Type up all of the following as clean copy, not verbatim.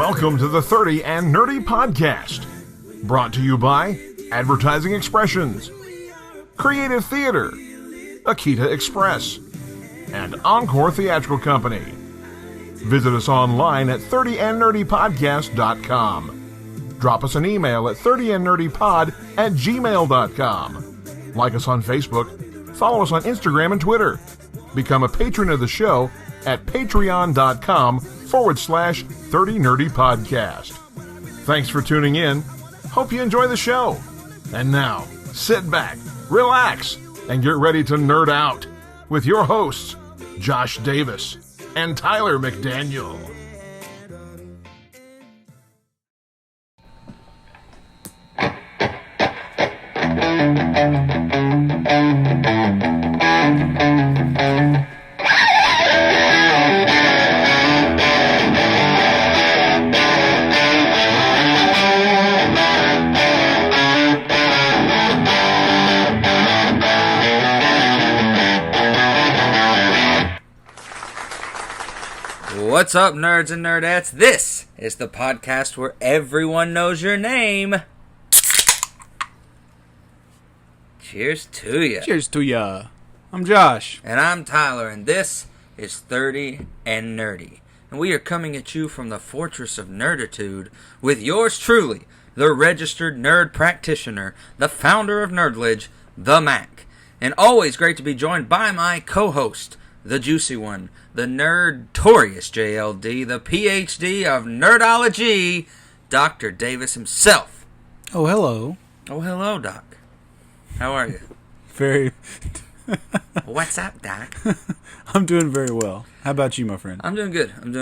Welcome to the 30 and Nerdy Podcast, brought to you by Advertising Expressions, Creative Theater, Akita Express, and Encore Theatrical Company. Visit us online at 30andnerdypodcast.com. Drop us an email at 30andnerdypod@gmail.com. Like us on Facebook, follow us on Instagram and Twitter. Become a patron of the show at patreon.com/30nerdypodcast. Thanks for tuning in. Hope you enjoy the show. And now, sit back, relax, and get ready to nerd out with your hosts, Josh Davis and Tyler McDaniel. What's up, nerds and nerdettes? This is the podcast where everyone knows your name. Cheers to ya. Cheers to ya. I'm Josh. And I'm Tyler, and this is 30 and Nerdy. And we are coming at you from the fortress of nerditude with yours truly, the registered nerd practitioner, the founder of Nerdledge, the Mac. And always great to be joined by my co-host, the juicy one, the nerdtorious JLD, the PhD of nerdology, Dr. Davis himself. Oh, hello. Oh, hello, Doc. How are you? Very. What's up, Doc? I'm doing very well. How about you, my friend? I'm doing good. And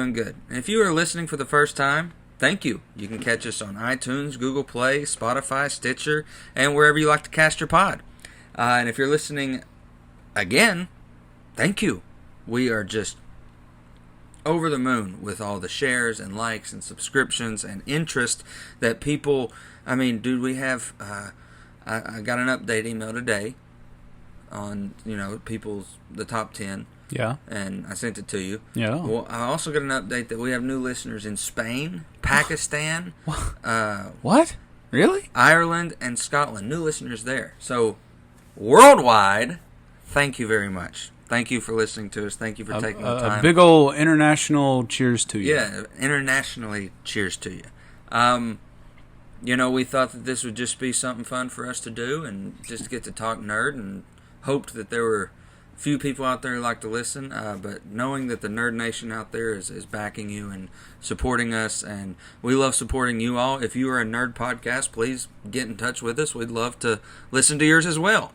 if you are listening for the first time, thank you. You can catch us on iTunes, Google Play, Spotify, Stitcher, and wherever you like to cast your pod. And if you're listening again, thank you. We are just over the moon with all the shares and likes and subscriptions and interest that people, I mean, dude, we have, I got an update email today on, the top 10. Yeah. And I sent it to you. Yeah. Well, I also got an update that we have new listeners in Spain, Pakistan. What? Really? Ireland and Scotland. New listeners there. So, worldwide, thank you very much. Thank you for listening to us. Thank you for taking the time. A big old international cheers to you. Yeah, internationally cheers to you. We thought that this would just be something fun for us to do and just get to talk nerd, and hoped that there were a few people out there who like to listen. But knowing that the Nerd Nation out there is backing you and supporting us, and we love supporting you all. If you are a nerd podcast, please get in touch with us. We'd love to listen to yours as well.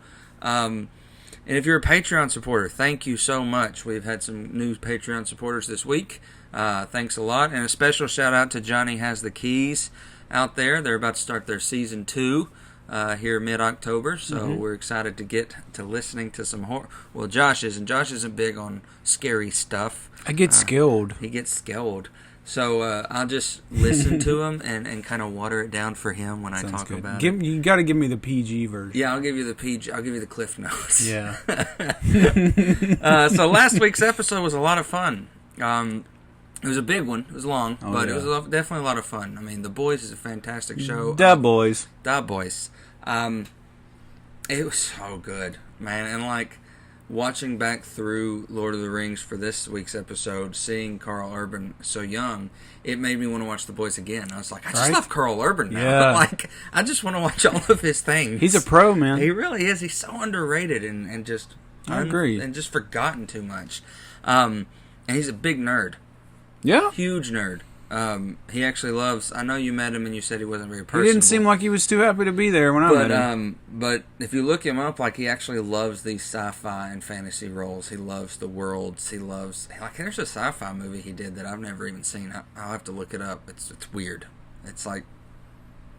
And if you're a Patreon supporter, thank you so much. We've had some new Patreon supporters this week. Thanks a lot. And a special shout out to Johnny Has the Keys out there. They're about to start their season 2 here mid-October. So we're excited to get to listening to some horror. Well, Josh isn't big on scary stuff. I get skilled. He gets skilled. So I'll just listen to him and kind of water it down for him when I talk about it. You got to give me the PG version. Yeah, I'll give you the PG. I'll give you the Cliff Notes. Yeah. So last week's episode was a lot of fun. It was a big one. It was long, but it was definitely a lot of fun. I mean, The Boys is a fantastic show. Da Boys. Da Boys. It was so good, man. And watching back through Lord of the Rings for this week's episode, seeing Carl Urban so young, it made me want to watch The Boys again. I was like, I just love Carl Urban now. Yeah. But I just want to watch all of his things. He's a pro, man. He really is. He's so underrated and just... I agree. And just forgotten too much. And he's a big nerd. Yeah. Huge nerd. He actually loves... I know you met him and you said he wasn't very personable. He didn't seem like he was too happy to be there when I met him. But if you look him up, he actually loves these sci-fi and fantasy roles. He loves the worlds. He loves... there's a sci-fi movie he did that I've never even seen. I'll have to look it up. It's weird. It's like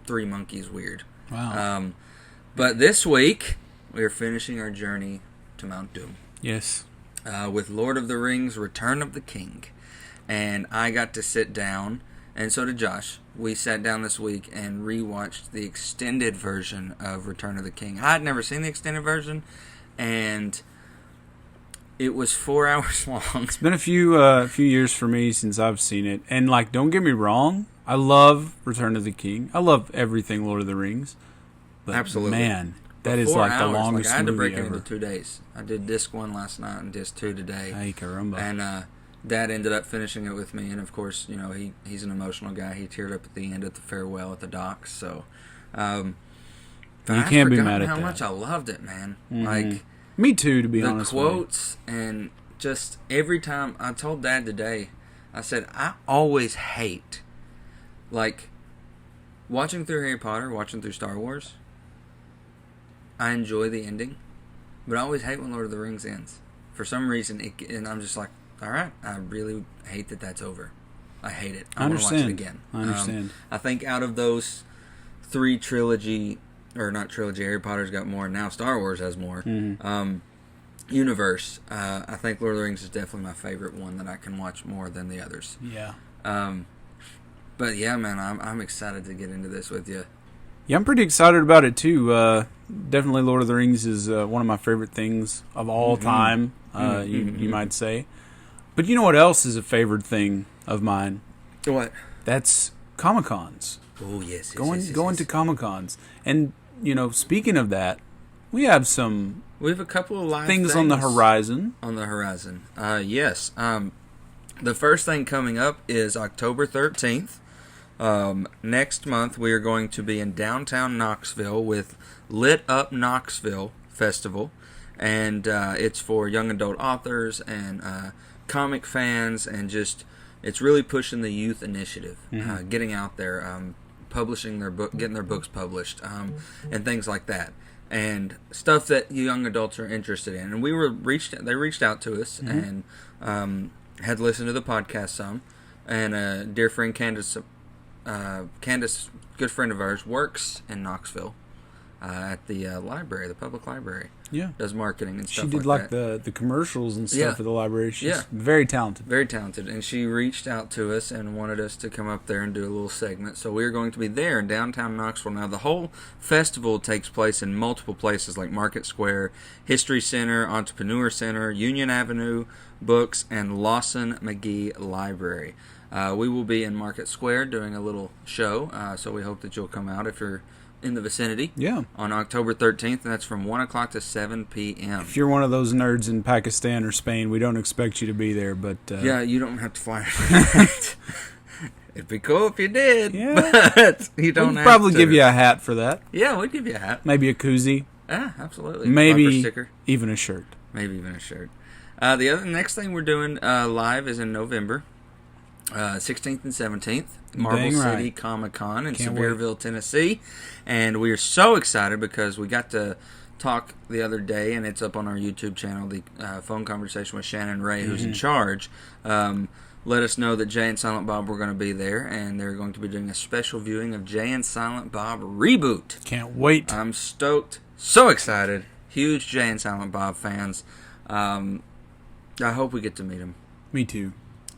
Three Monkeys weird. Wow. But this week, we are finishing our journey to Mount Doom. Yes. With Lord of the Rings, Return of the King. And I got to sit down, and so did Josh. We sat down this week and rewatched the extended version of Return of the King. I had never seen the extended version, and it was 4 hours long. It's been a few years for me since I've seen it, and don't get me wrong, I love Return of the King. I love everything Lord of the Rings. But absolutely, man, that is like the longest I had to break movie it ever. into 2 days. I did disc 1 last night and disc 2 today. Ay, caramba. And Dad ended up finishing it with me, and of course, you know, he's an emotional guy. He teared up at the end at the farewell at the docks. So, you can't be mad at how that. much I loved it, man. Mm-hmm. Like me too, to be honest. The quotes and just every time I told Dad today, I said I always hate like watching through Harry Potter, watching through Star Wars. I enjoy the ending, but I always hate when Lord of the Rings ends. For some reason, and I'm just like, all right, I really hate that that's over. I hate it. I want to watch it again. I understand. I think out of those 3 trilogy, or not trilogy, Harry Potter's got more, now Star Wars has more, universe, I think Lord of the Rings is definitely my favorite one that I can watch more than the others. Yeah. But yeah, man, I'm excited to get into this with you. Yeah, I'm pretty excited about it too. Definitely, Lord of the Rings is one of my favorite things of all time. You might say, but you know what else is a favorite thing of mine? What? That's Comic-Cons. Oh yes, going to Comic-Cons, and you know, speaking of that, we have a couple of live things on the horizon. Yes. The first thing coming up is October 13th. Next month, we are going to be in downtown Knoxville with Lit Up Knoxville Festival. And it's for young adult authors and comic fans, and just, it's really pushing the youth initiative, getting out there, publishing their book, getting their books published, and things like that. And stuff that young adults are interested in. And they reached out to us and had listened to the podcast some. And a dear friend, Candace, good friend of ours, works in Knoxville at the library, the public library. Yeah. Does marketing and stuff like that. She did like the commercials and stuff for the library. She's very talented. Very talented. And she reached out to us and wanted us to come up there and do a little segment. So we're going to be there in downtown Knoxville. Now, the whole festival takes place in multiple places like Market Square, History Center, Entrepreneur Center, Union Avenue, Books, and Lawson McGee Library. We will be in Market Square doing a little show, so we hope that you'll come out if you're in the vicinity. Yeah. On October 13th, and that's from 1 o'clock to 7 p.m. If you're one of those nerds in Pakistan or Spain, we don't expect you to be there, but... yeah, you don't have to fly. It'd be cool if you did, but you don't have to. We'd probably give you a hat for that. Yeah, we'd give you a hat. Maybe a koozie. Yeah, absolutely. Maybe sticker. Even a shirt. Maybe even a shirt. The next thing we're doing live is in November. 16th and 17th, MarbleCity ComiCon in Sevierville, Tennessee. And we are so excited because we got to talk the other day, and it's up on our YouTube channel, the phone conversation with Shannon Ray, who's in charge. Let us know that Jay and Silent Bob were going to be there, and they're going to be doing a special viewing of Jay and Silent Bob Reboot. Can't wait. I'm stoked. So excited. Huge Jay and Silent Bob fans. I hope we get to meet them. Me too.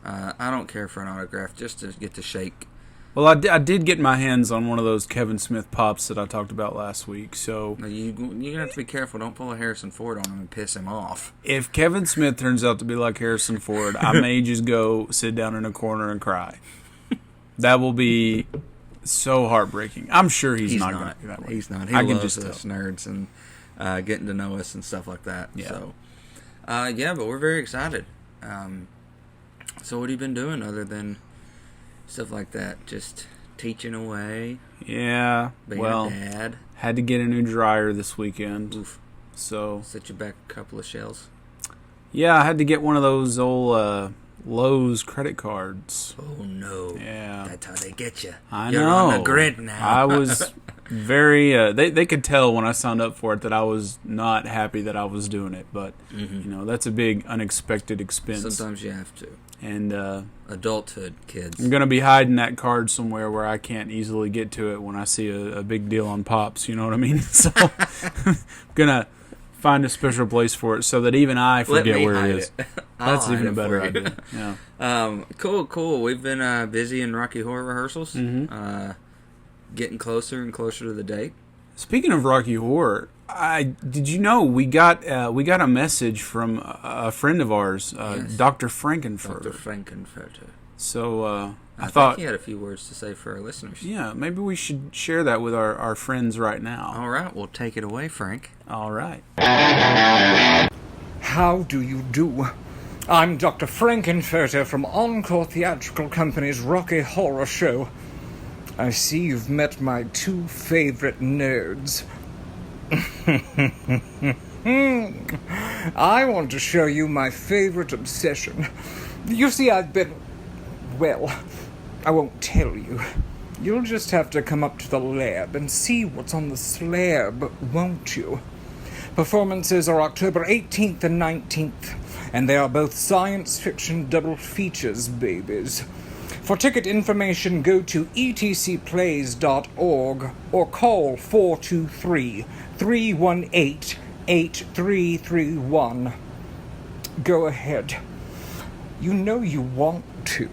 I don't care for an autograph, just to get to shake. Well, I did get my hands on one of those Kevin Smith pops that I talked about last week, so... You're going to have to be careful. Don't pull a Harrison Ford on him and piss him off. If Kevin Smith turns out to be like Harrison Ford, I may just go sit down in a corner and cry. That will be so heartbreaking. I'm sure he's not going to be that way. He's not. He loves us nerds and getting to know us and stuff like that. Yeah. So, but we're very excited. So what have you been doing other than stuff like that? Just teaching away? Yeah. Being a dad? Had to get a new dryer this weekend. Oof. So set you back a couple of shells? Yeah, I had to get one of those old Lowe's credit cards. Oh, no. Yeah. That's how they get you. You're on the grid now. I was very... they could tell when I signed up for it that I was not happy that I was doing it. But, that's a big unexpected expense. Sometimes you have to. And adulthood, kids. I'm going to be hiding that card somewhere where I can't easily get to it when I see a big deal on Pops, you know what I mean? So I'm going to find a special place for it so that even I forget where it is. That's even a better idea. Yeah. Cool. We've been busy in Rocky Horror rehearsals. Getting closer and closer to the date. Speaking of Rocky Horror, did you know we got a message from a friend of ours, yes. Dr. Frankenfurter. Dr. Frankenfurter. So I thought you had a few words to say for our listeners. Yeah, maybe we should share that with our friends right now. All right, well, take it away, Frank. All right. How do you do? I'm Dr. Frankenfurter from Encore Theatrical Company's Rocky Horror Show. I see you've met my two favorite nerds. I want to show you my favorite obsession. You see, well, I won't tell you. You'll just have to come up to the lab and see what's on the slab, won't you? Performances are October 18th and 19th, and they are both science fiction double features, babies. For ticket information, go to etcplays.org or call 423-318-8331. Go ahead. You know you want to.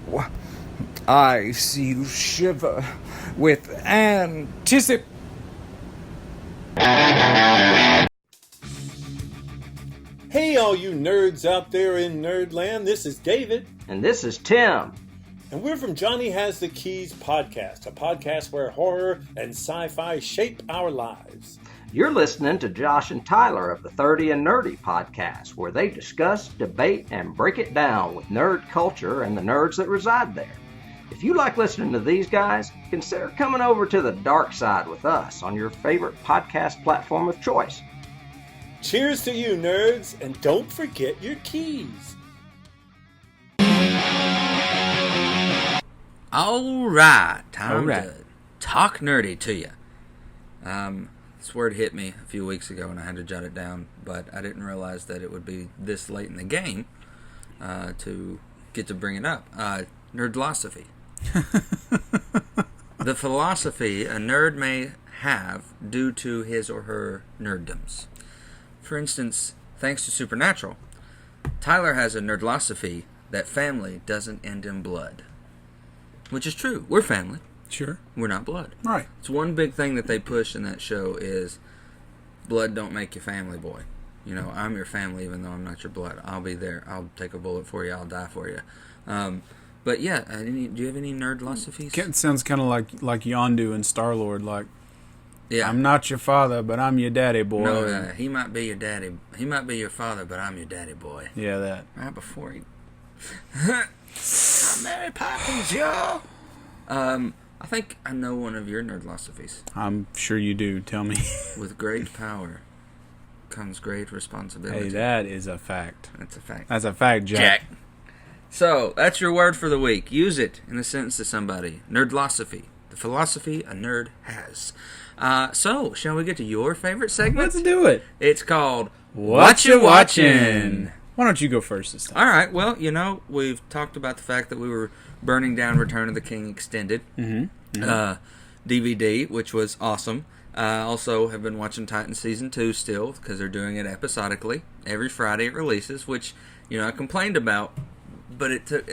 I see you shiver with anticipation. Hey, all you nerds out there in Nerdland, this is David. And this is Tim. And we're from Johnny Has the Keys podcast, a podcast where horror and sci-fi shape our lives. You're listening to Josh and Tyler of the 30 and Nerdy podcast, where they discuss, debate, and break it down with nerd culture and the nerds that reside there. If you like listening to these guys, consider coming over to the dark side with us on your favorite podcast platform of choice. Cheers to you, nerds, and don't forget your keys. All right, time to talk nerdy to you. This word hit me a few weeks ago and I had to jot it down, but I didn't realize that it would be this late in the game to get to bring it up. Nerdlosophy. The philosophy a nerd may have due to his or her nerddoms. For instance, thanks to Supernatural, Tyler has a nerdlosophy that family doesn't end in blood. Which is true. We're family. Sure. We're not blood. Right. It's one big thing that they push in that show is blood don't make you family, boy. You know, I'm your family even though I'm not your blood. I'll be there. I'll take a bullet for you. I'll die for you. But yeah, do you have any nerdlosophies? It sounds kind of like Yondu and Star-Lord, like, yeah. I'm not your father, but I'm your daddy, boy. No, he might be your daddy. He might be your father, but I'm your daddy, boy. Yeah, that. Right before he... I'm Mary Poppins, y'all. I think I know one of your nerdlosophies. I'm sure you do. Tell me. With great power comes great responsibility. Hey, that is a fact. That's a fact. That's a fact, Jack. So, that's your word for the week. Use it in a sentence to somebody. Nerdlosophy. The philosophy a nerd has. So, shall we get to your favorite segment? Let's do it. It's called What You Watchin'? Why don't you go first this time? All right. Well, you know, we've talked about the fact that we were burning down Return of the King Extended DVD, which was awesome. Also have been watching Titan Season 2 still, because they're doing it episodically. Every Friday it releases, which, you know, I complained about, but it took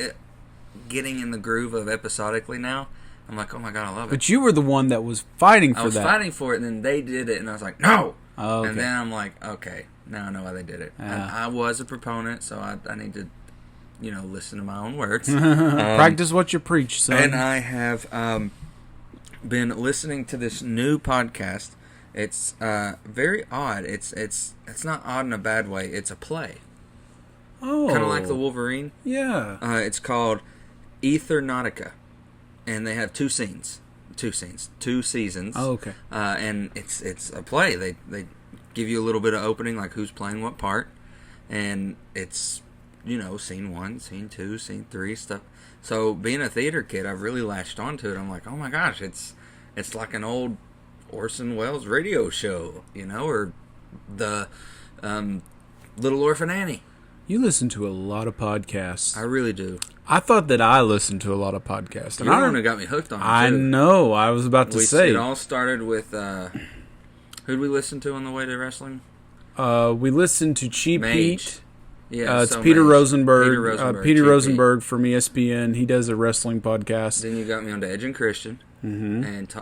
getting in the groove of episodically now. I'm like, oh my God, I love it. But you were the one that was fighting for that. I was fighting for it, and then they did it, and I was like, no! Oh, okay. And then I'm like, okay, now I know why they did it. I was a proponent, so I need to, you know, listen to my own words. Practice what you preach, son. And I have been listening to this new podcast. It's very odd. It's not odd in a bad way. It's a play. Oh. Kind of like the Wolverine. Yeah. It's called Ethernautica. And they have two seasons. Oh, okay. And it's a play. They give you a little bit of opening, like who's playing what part, and it's, you know, scene 1, scene 2, scene 3 stuff. So being a theater kid, I've really latched onto it. I'm like, oh my gosh, it's like an old Orson Welles radio show, you know, or the Little Orphan Annie. You listen to a lot of podcasts. I really do. I thought that I listened to a lot of podcasts. You're the one who got me hooked on it, I too. know. I was about to say. It all started with, who'd we listen to on the way to wrestling? We listened to Cheap Mage. Heat. Yeah, it's Peter Rosenberg. Peter Cheap Rosenberg from ESPN. He does a wrestling podcast. Then you got me onto Edge and Christian. Mm-hmm. And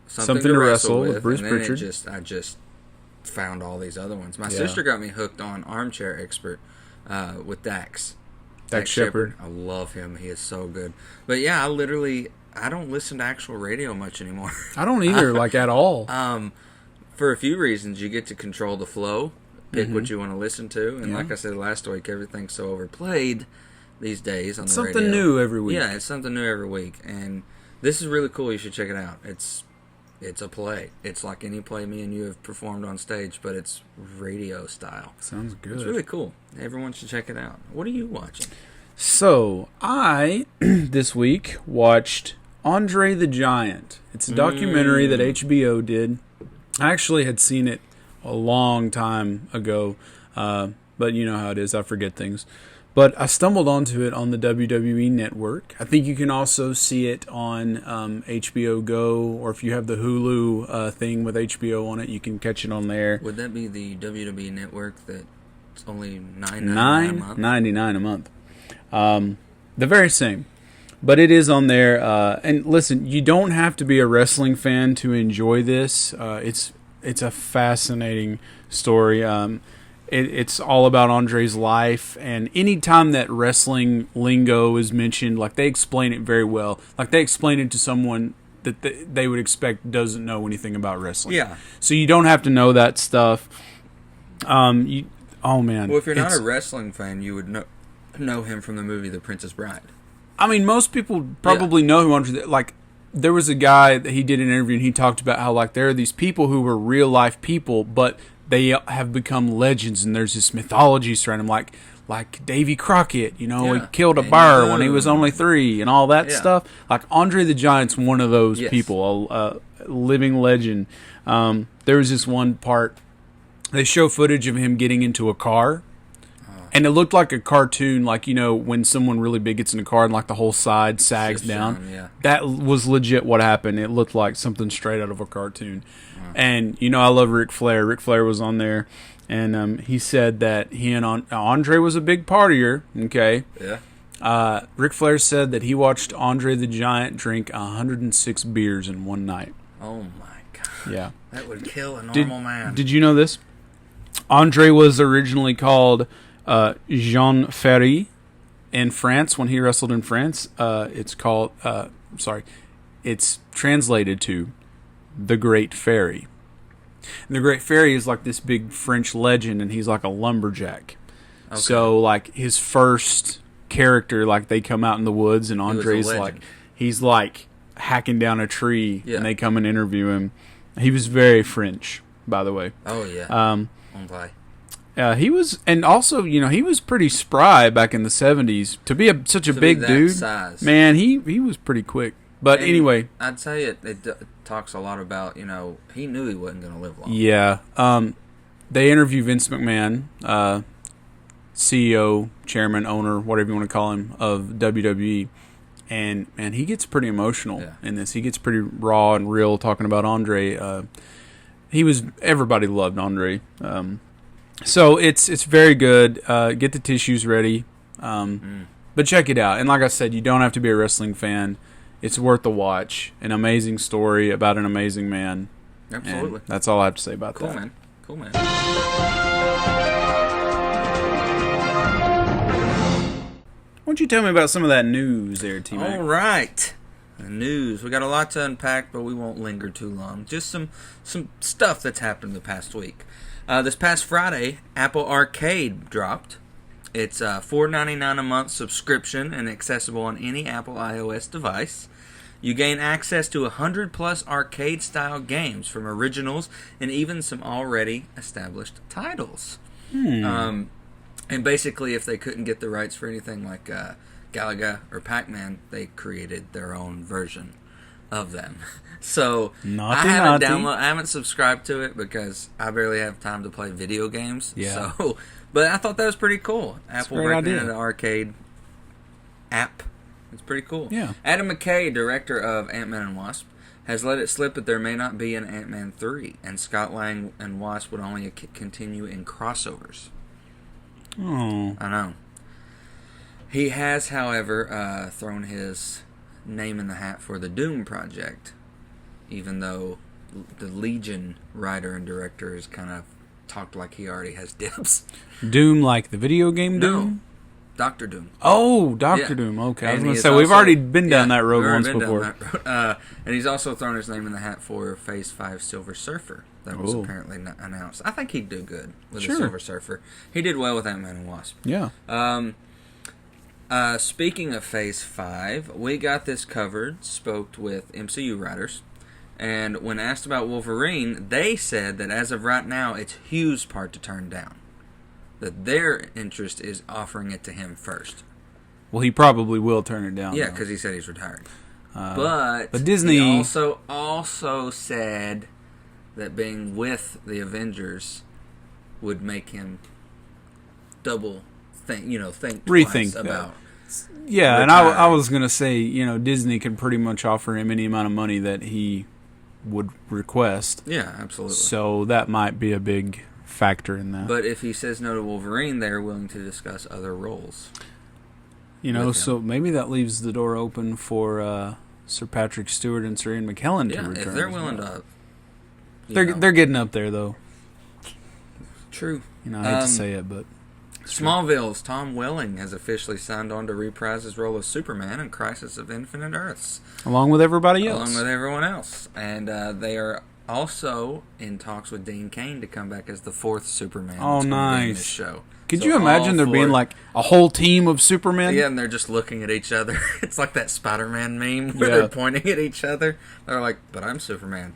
Something to Wrestle with Bruce and Pritchard. I just found all these other ones. My sister got me hooked on Armchair Expert with Dax. Dax Shepard. I love him. He is so good. But yeah, I don't listen to actual radio much anymore. I don't either, like at all. For a few reasons. You get to control the flow, pick what you want to listen to, and like I said last week, everything's so overplayed these days on the radio. Something new every week. Yeah, it's something new every week, and this is really cool. You should check it out. It's a play. It's like any play me and you have performed on stage, but it's radio style. Sounds good. It's really cool. Everyone should check it out. What are you watching? So, I, this week, watched Andre the Giant. It's a documentary that HBO did. I actually had seen it a long time ago, but you know how it is. I forget things. But I stumbled onto it on the WWE Network. I think you can also see it on HBO Go, or if you have the Hulu thing with HBO on it, you can catch it on there. Would that be the WWE Network that's only $9.99 a month? $9.99 a month. The very same. But it is on there. And listen, you don't have to be a wrestling fan to enjoy this. It's a fascinating story. It's all about Andre's life, and any time that wrestling lingo is mentioned, like they explain it very well. Like they explain it to someone that they would expect doesn't know anything about wrestling. Yeah. So you don't have to know that stuff. Oh man. Well, if you're not a wrestling fan, you would know him from the movie The Princess Bride. I mean, most people probably know who Andre. Like, there was a guy that he did an interview, and he talked about how like there are these people who were real life people, but they have become legends, and there's this mythology surrounding them, like Davy Crockett. You know, he killed a bear when he was only 3, and all that stuff. Like Andre the Giant's one of those people, a living legend. There was this one part. They show footage of him getting into a car. And it looked like a cartoon, like, you know, when someone really big gets in a car and, like, the whole side sags down. Yeah. That was legit what happened. It looked like something straight out of a cartoon. And, you know, I love Ric Flair. Ric Flair was on there, and he said that he and Andre was a big partier, okay? Yeah. Ric Flair said that he watched Andre the Giant drink 106 beers in one night. Oh, my God. Yeah. That would kill a normal man. Did you know this? Andre was originally called Jean Ferry in France. When he wrestled in France, it's translated to the Great Fairy. And the Great Fairy is like this big French legend, and he's like a lumberjack. Okay. So like his first character, like they come out in the woods, and Andre's he's like hacking down a tree, and they come and interview him. He was very French, by the way. Oh yeah. He was, and also, you know, he was pretty spry back in the 70s. To be such a big dude, size. Man, he was pretty quick. But anyway, I'd say it talks a lot about, you know, he knew he wasn't going to live long. Yeah. They interview Vince McMahon, CEO, chairman, owner, whatever you want to call him, of WWE. And man, he gets pretty emotional in this. He gets pretty raw and real talking about Andre. Everybody loved Andre. So it's very good. Get the tissues ready. But check it out. And like I said, you don't have to be a wrestling fan. It's worth the watch. An amazing story about an amazing man. Absolutely. And that's all I have to say about that. Man. Cool, man. Why don't you tell me about some of that news there, T-Mac? All right. The news. We got a lot to unpack, but we won't linger too long. Just some stuff that's happened the past week. This past Friday, Apple Arcade dropped. It's a $4.99 a month subscription and accessible on any Apple iOS device. You gain access to 100+ arcade-style games, from originals and even some already established titles. And basically, if they couldn't get the rights for anything like Galaga or Pac-Man, they created their own version of them. So I haven't subscribed to it because I barely have time to play video games. Yeah. So, but I thought that was pretty cool. Apple breaking into the arcade app. It's pretty cool. Yeah. Adam McKay, director of Ant-Man and Wasp, has let it slip that there may not be an Ant-Man 3, and Scott Lang and Wasp would only continue in crossovers. Oh. I know. He has, however, thrown his name in the hat for the Doom project, even though the Legion writer and director has kind of talked like he already has dibs. Doom, like the video game Doom? Doctor Doom. Oh, Doctor Yeah. Doom. Okay, I was And going he to is say we've also- already been down yeah, that road we've already once been down before. that road. And he's also thrown his name in the hat for Phase 5 Silver Surfer. That was Ooh. apparently announced. I think he'd do good with Sure. the Silver Surfer. He did well with Ant-Man and Wasp. Yeah. Speaking of Phase 5, we got this covered, spoke with MCU writers, and when asked about Wolverine, they said that as of right now, it's Hugh's part to turn down. That their interest is offering it to him first. Well, he probably will turn it down. Yeah, though. because he said he's retired. But Disney he also said that being with the Avengers would make him think Rethink twice that. about. Yeah, and retiring. I was going to say, Disney could pretty much offer him any amount of money that he would request. Yeah, absolutely. So that might be a big factor in that. But if he says no to Wolverine, they're willing to discuss other roles. So maybe that leaves the door open for Sir Patrick Stewart and Sir Ian McKellen to Yeah, return. if they're as willing well. to. They're getting up there, though. True. I hate to say it, but Smallville's Tom Welling has officially signed on to reprise his role as Superman in Crisis of Infinite Earths. along with everybody else. Along with everyone else. And they are also in talks with Dean Cain to come back as the fourth Superman. Oh, that's gonna be in nice. this show. Could So you imagine all there being four- like a whole team of Supermen? Yeah, and they're just looking at each other. It's like that Spider-Man meme where Yeah. they're pointing at each other. They're like, but I'm Superman.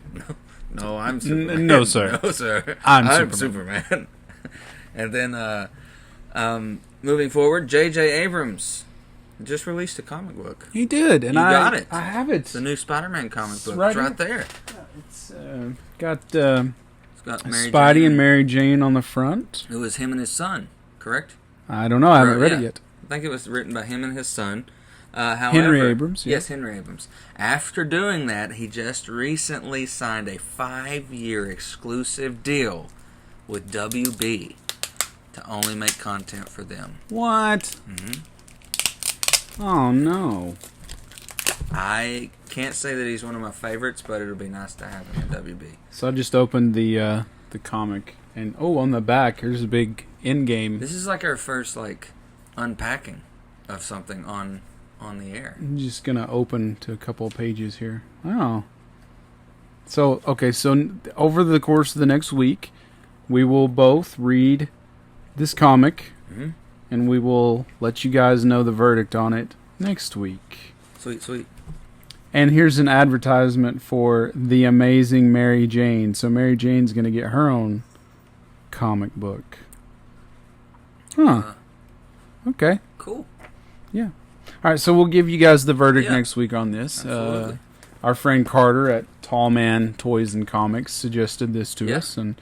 No, I'm Superman. no, sir. No, sir. I'm Superman. And then, moving forward, J.J. Abrams just released a comic book. He did, and You I got it. I have it. It's the new Spider-Man comic book. right It's right there. It's got It's got Mary Spidey Jane, and Mary Jane on the front. It was him and his son, correct? I don't know. I haven't read Yeah. it yet. I think it was written by him and his son. However, Henry Abrams, yeah. Yes, Henry Abrams. After doing that, he just recently signed a 5-year exclusive deal with WB to only make content for them. What? Oh no. I can't say that he's one of my favorites, but it'll be nice to have him at WB. So I just opened the comic, and on the back, here's a big end game. This is like our first unpacking of something on the air. I'm just gonna open to a couple of pages here. Oh. So over the course of the next week, we will both read this comic, and we will let you guys know the verdict on it next week. Sweet, sweet. And here's an advertisement for the amazing Mary Jane. So Mary Jane's going to get her own comic book. Huh. Okay. Cool. Yeah. All right, so we'll give you guys the verdict Yeah. next week on this. Absolutely. Our friend Carter at Tall Man Toys and Comics suggested this to Yeah. us, and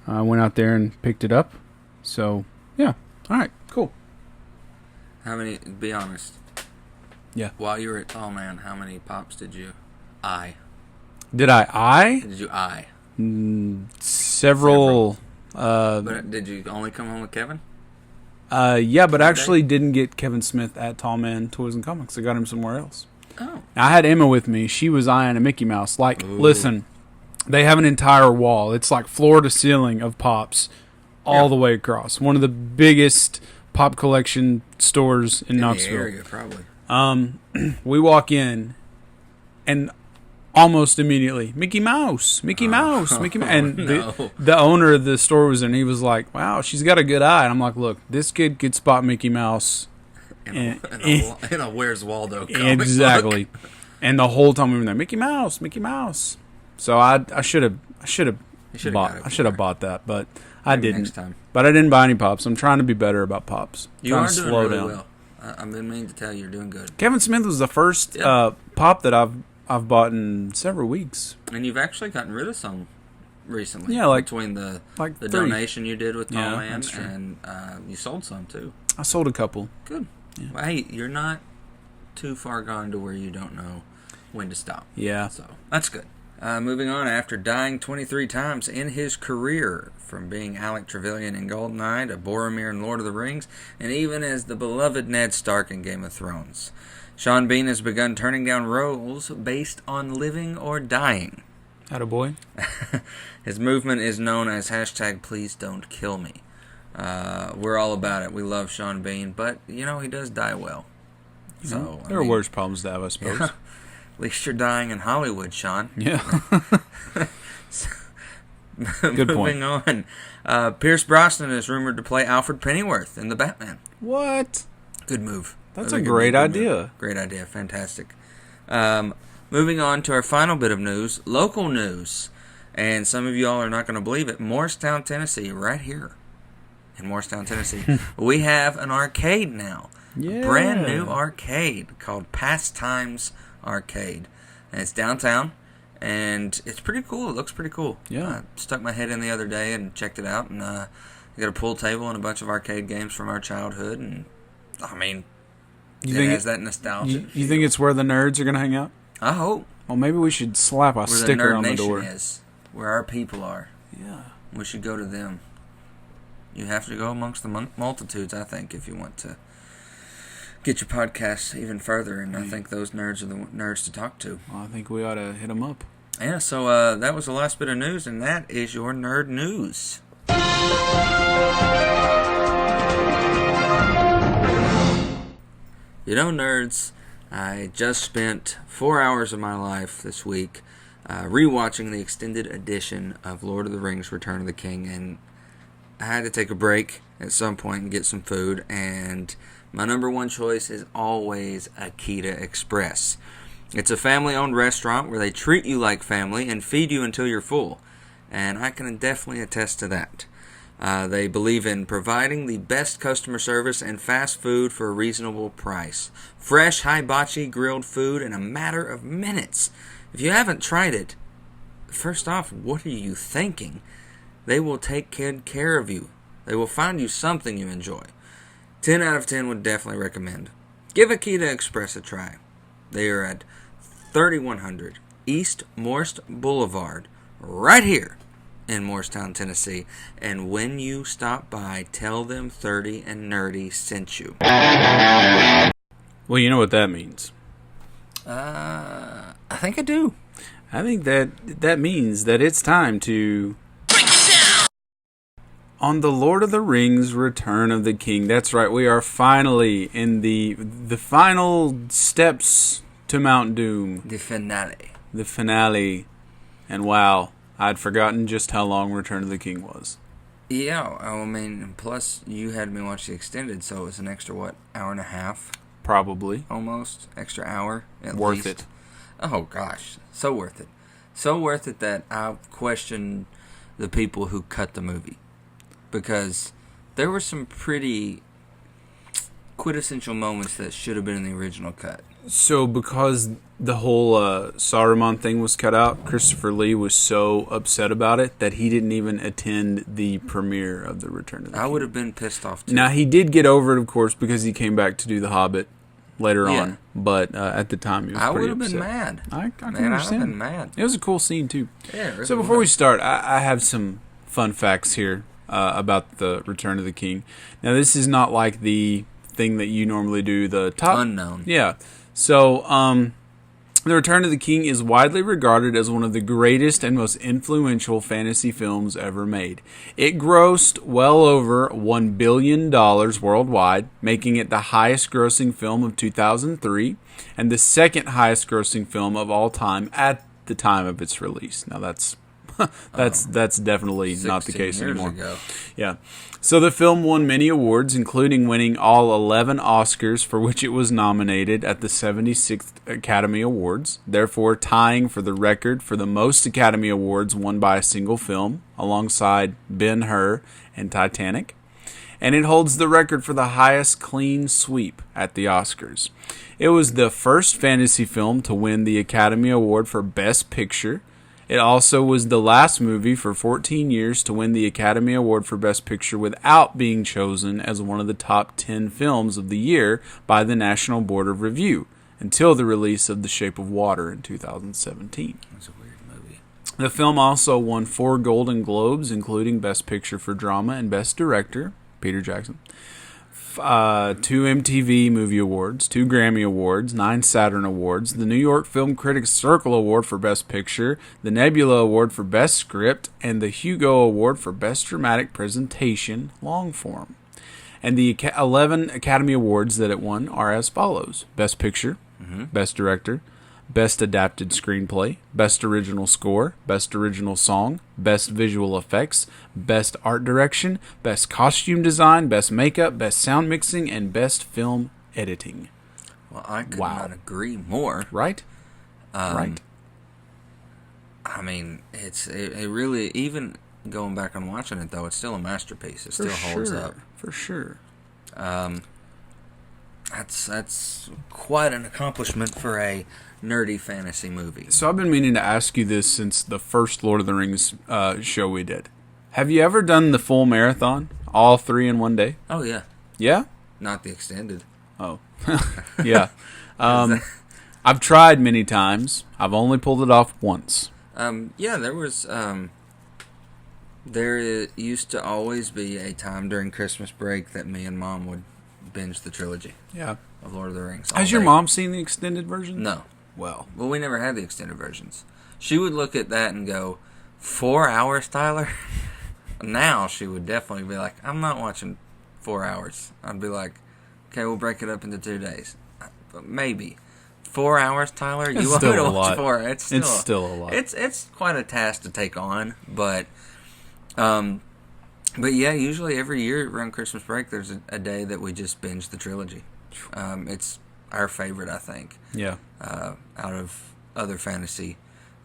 I went out there and picked it up. So, yeah. All right, cool. How many, be honest. Yeah. While you were at Tall Man, how many pops did you eye? Did I? Did you eye? Several. But did you only come home with Kevin? Yeah, but actually didn't get Kevin Smith at Tall Man Toys and Comics. I got him somewhere else. Oh. I had Emma with me. She was eyeing a Mickey Mouse. Listen, they have an entire wall. It's like floor to ceiling of pops all the way across. One of the biggest pop collection stores in Knoxville. The area, probably. We walk in, and almost immediately, Mickey Mouse, Mickey Mouse. And no. the owner of the store was in. He was like, "Wow, she's got a good eye." And I'm like, "Look, this kid could spot Mickey Mouse." In a Where's Waldo comic Exactly. book. And the whole time we were there, Mickey Mouse, Mickey Mouse. So I should have bought that, but I Maybe didn't. next time. But I didn't buy any pops. I'm trying to be better about pops. You trying are to doing slow really down. well. I've been meaning to tell you, you're doing good. Kevin Smith was the first pop that I've bought in several weeks. And you've actually gotten rid of some recently. Yeah, like between the three. donation you did with Tall Yeah, Man that's true. and you sold some too. I sold a couple. Good. Yeah. Well, hey, you're not too far gone to where you don't know when to stop. Yeah. So that's good. Moving on, after dying 23 times in his career, from being Alec Trevelyan in GoldenEye to Boromir in Lord of the Rings, and even as the beloved Ned Stark in Game of Thrones, Sean Bean has begun turning down roles based on living or dying. Attaboy. His movement is known as #PleaseDon'tKillMe. we're all about it. We love Sean Bean, but he does die well. So there are worse problems to have, I suppose. At least you're dying in Hollywood, Sean. Yeah. Good point. Moving on, Pierce Brosnan is rumored to play Alfred Pennyworth in The Batman. What? Good move. That's a great idea. Great idea. Fantastic. Moving on to our final bit of news, local news. And some of y'all are not going to believe it. Morristown, Tennessee, right here in Morristown, Tennessee, we have an arcade now. Yeah. A brand new arcade called Pastimes Arcade. And it's downtown. And it's pretty cool. It looks pretty cool. Yeah. I stuck my head in the other day and checked it out. And I got a pool table and a bunch of arcade games from our childhood. And, I mean, it has that nostalgia. You think it's where the nerds are going to hang out? I hope. Well, maybe we should slap a sticker on the door. Is, where our people are. Yeah. We should go to them. You have to go amongst the multitudes, I think, if you want to get your podcast even further. And I think those nerds are the nerds to talk to. Well, I think we ought to hit them up. Yeah, so that was the last bit of news, and that is your nerd news. Nerds, I just spent 4 hours of my life this week rewatching the extended edition of Lord of the Rings Return of the King, and I had to take a break at some point and get some food, and my number one choice is always Akita Express. It's a family-owned restaurant where they treat you like family and feed you until you're full, and I can definitely attest to that. They believe in providing the best customer service and fast food for a reasonable price. Fresh hibachi grilled food in a matter of minutes. If you haven't tried it, first off, what are you thinking? They will take good care of you. They will find you something you enjoy. 10 out of 10 would definitely recommend. Give Akita Express a try. They are at 3100 East Morst Boulevard, right here in Morristown, Tennessee. And when you stop by, tell them 30 and Nerdy sent you. Well, you know what that means. I think I do. I think that means that it's time to... On the Lord of the Rings Return of the King. That's right, we are finally in the final steps to Mount Doom. The finale. The finale. And wow, I'd forgotten just how long Return of the King was. Yeah, I mean, plus you had me watch the extended, so it was an extra, hour and a half? Probably. Almost. Extra hour, at least. Worth it. Oh, gosh. So worth it. So worth it that I question the people who cut the movie. Because there were some pretty quintessential moments that should have been in the original cut. So because the whole Saruman thing was cut out, Christopher Lee was so upset about it that he didn't even attend the premiere of The Return of the King. I would have been pissed off too. Now, he did get over it, of course, because he came back to do The Hobbit later on. But at the time, he was pretty upset. I would have been mad. I can understand. I would have been mad. It was a cool scene, too. Yeah, really. So before we start, I have some fun facts here about The Return of the King. Now, this is not like the thing that you normally do, the top... Unknown. Yeah. So, The Return of the King is widely regarded as one of the greatest and most influential fantasy films ever made. It grossed well over $1 billion worldwide, making it the highest grossing film of 2003 and the second highest grossing film of all time at the time of its release. Now that's definitely not the case anymore. Ago. Yeah. So the film won many awards, including winning all 11 Oscars for which it was nominated at the 76th Academy Awards, therefore tying for the record for the most Academy Awards won by a single film, alongside Ben-Hur and Titanic. And it holds the record for the highest clean sweep at the Oscars. It was the first fantasy film to win the Academy Award for Best Picture. It also was the last movie for 14 years to win the Academy Award for Best Picture without being chosen as one of the top 10 films of the year by the National Board of Review, until the release of The Shape of Water in 2017. That's a weird movie. The film also won 4 Golden Globes, including Best Picture for Drama and Best Director, Peter Jackson. 2 MTV Movie Awards, 2 Grammy Awards, 9 Saturn Awards, the New York Film Critics Circle Award for Best Picture, the Nebula Award for Best Script, and the Hugo Award for Best Dramatic Presentation, long form. And the 11 Academy Awards that it won are as follows: Best Picture, Best Director, Best Adapted Screenplay, Best Original Score, Best Original Song, Best Visual Effects, Best Art Direction, Best Costume Design, Best Makeup, Best Sound Mixing, and Best Film Editing. Well, I could not agree more. Right? Right. I mean, it really, even going back and watching it, though, it's still a masterpiece. It still holds up. For sure. That's quite an accomplishment for a nerdy fantasy movie. So I've been meaning to ask you this since the first Lord of the Rings show we did. Have you ever done the full marathon, all 3 in one day? Oh, yeah. Yeah? Not the extended. Oh. Yeah. I've tried many times. I've only pulled it off once. Yeah, there used to always be a time during Christmas break that me and Mom would binge the trilogy. Yeah. Of Lord of the Rings. Has your mom seen the extended version? No. Well, we never had the extended versions. She would look at that and go, 4 hours, Tyler? Now she would definitely be like, I'm not watching 4 hours. I'd be like, okay, we'll break it up into 2 days. But maybe. 4 hours, Tyler? It's you want still me to a watch lot. 4 hours? It's still a lot. It's quite a task to take on, but yeah, usually every year around Christmas break, there's a day that we just binge the trilogy. It's our favorite, I think. Yeah. Out of other fantasy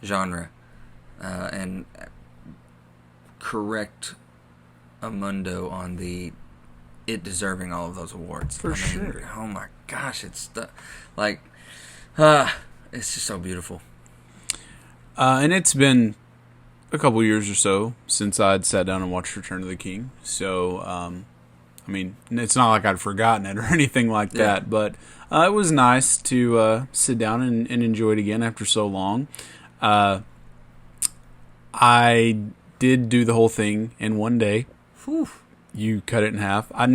genre, and correct Amundo on it deserving all of those awards. For sure. Oh my gosh, it's it's just so beautiful. And it's been a couple years or so since I'd sat down and watched Return of the King. So, I mean, it's not like I'd forgotten it or anything like that, but it was nice to sit down and enjoy it again after so long. I did do the whole thing in one day. Whew. You cut it in half. I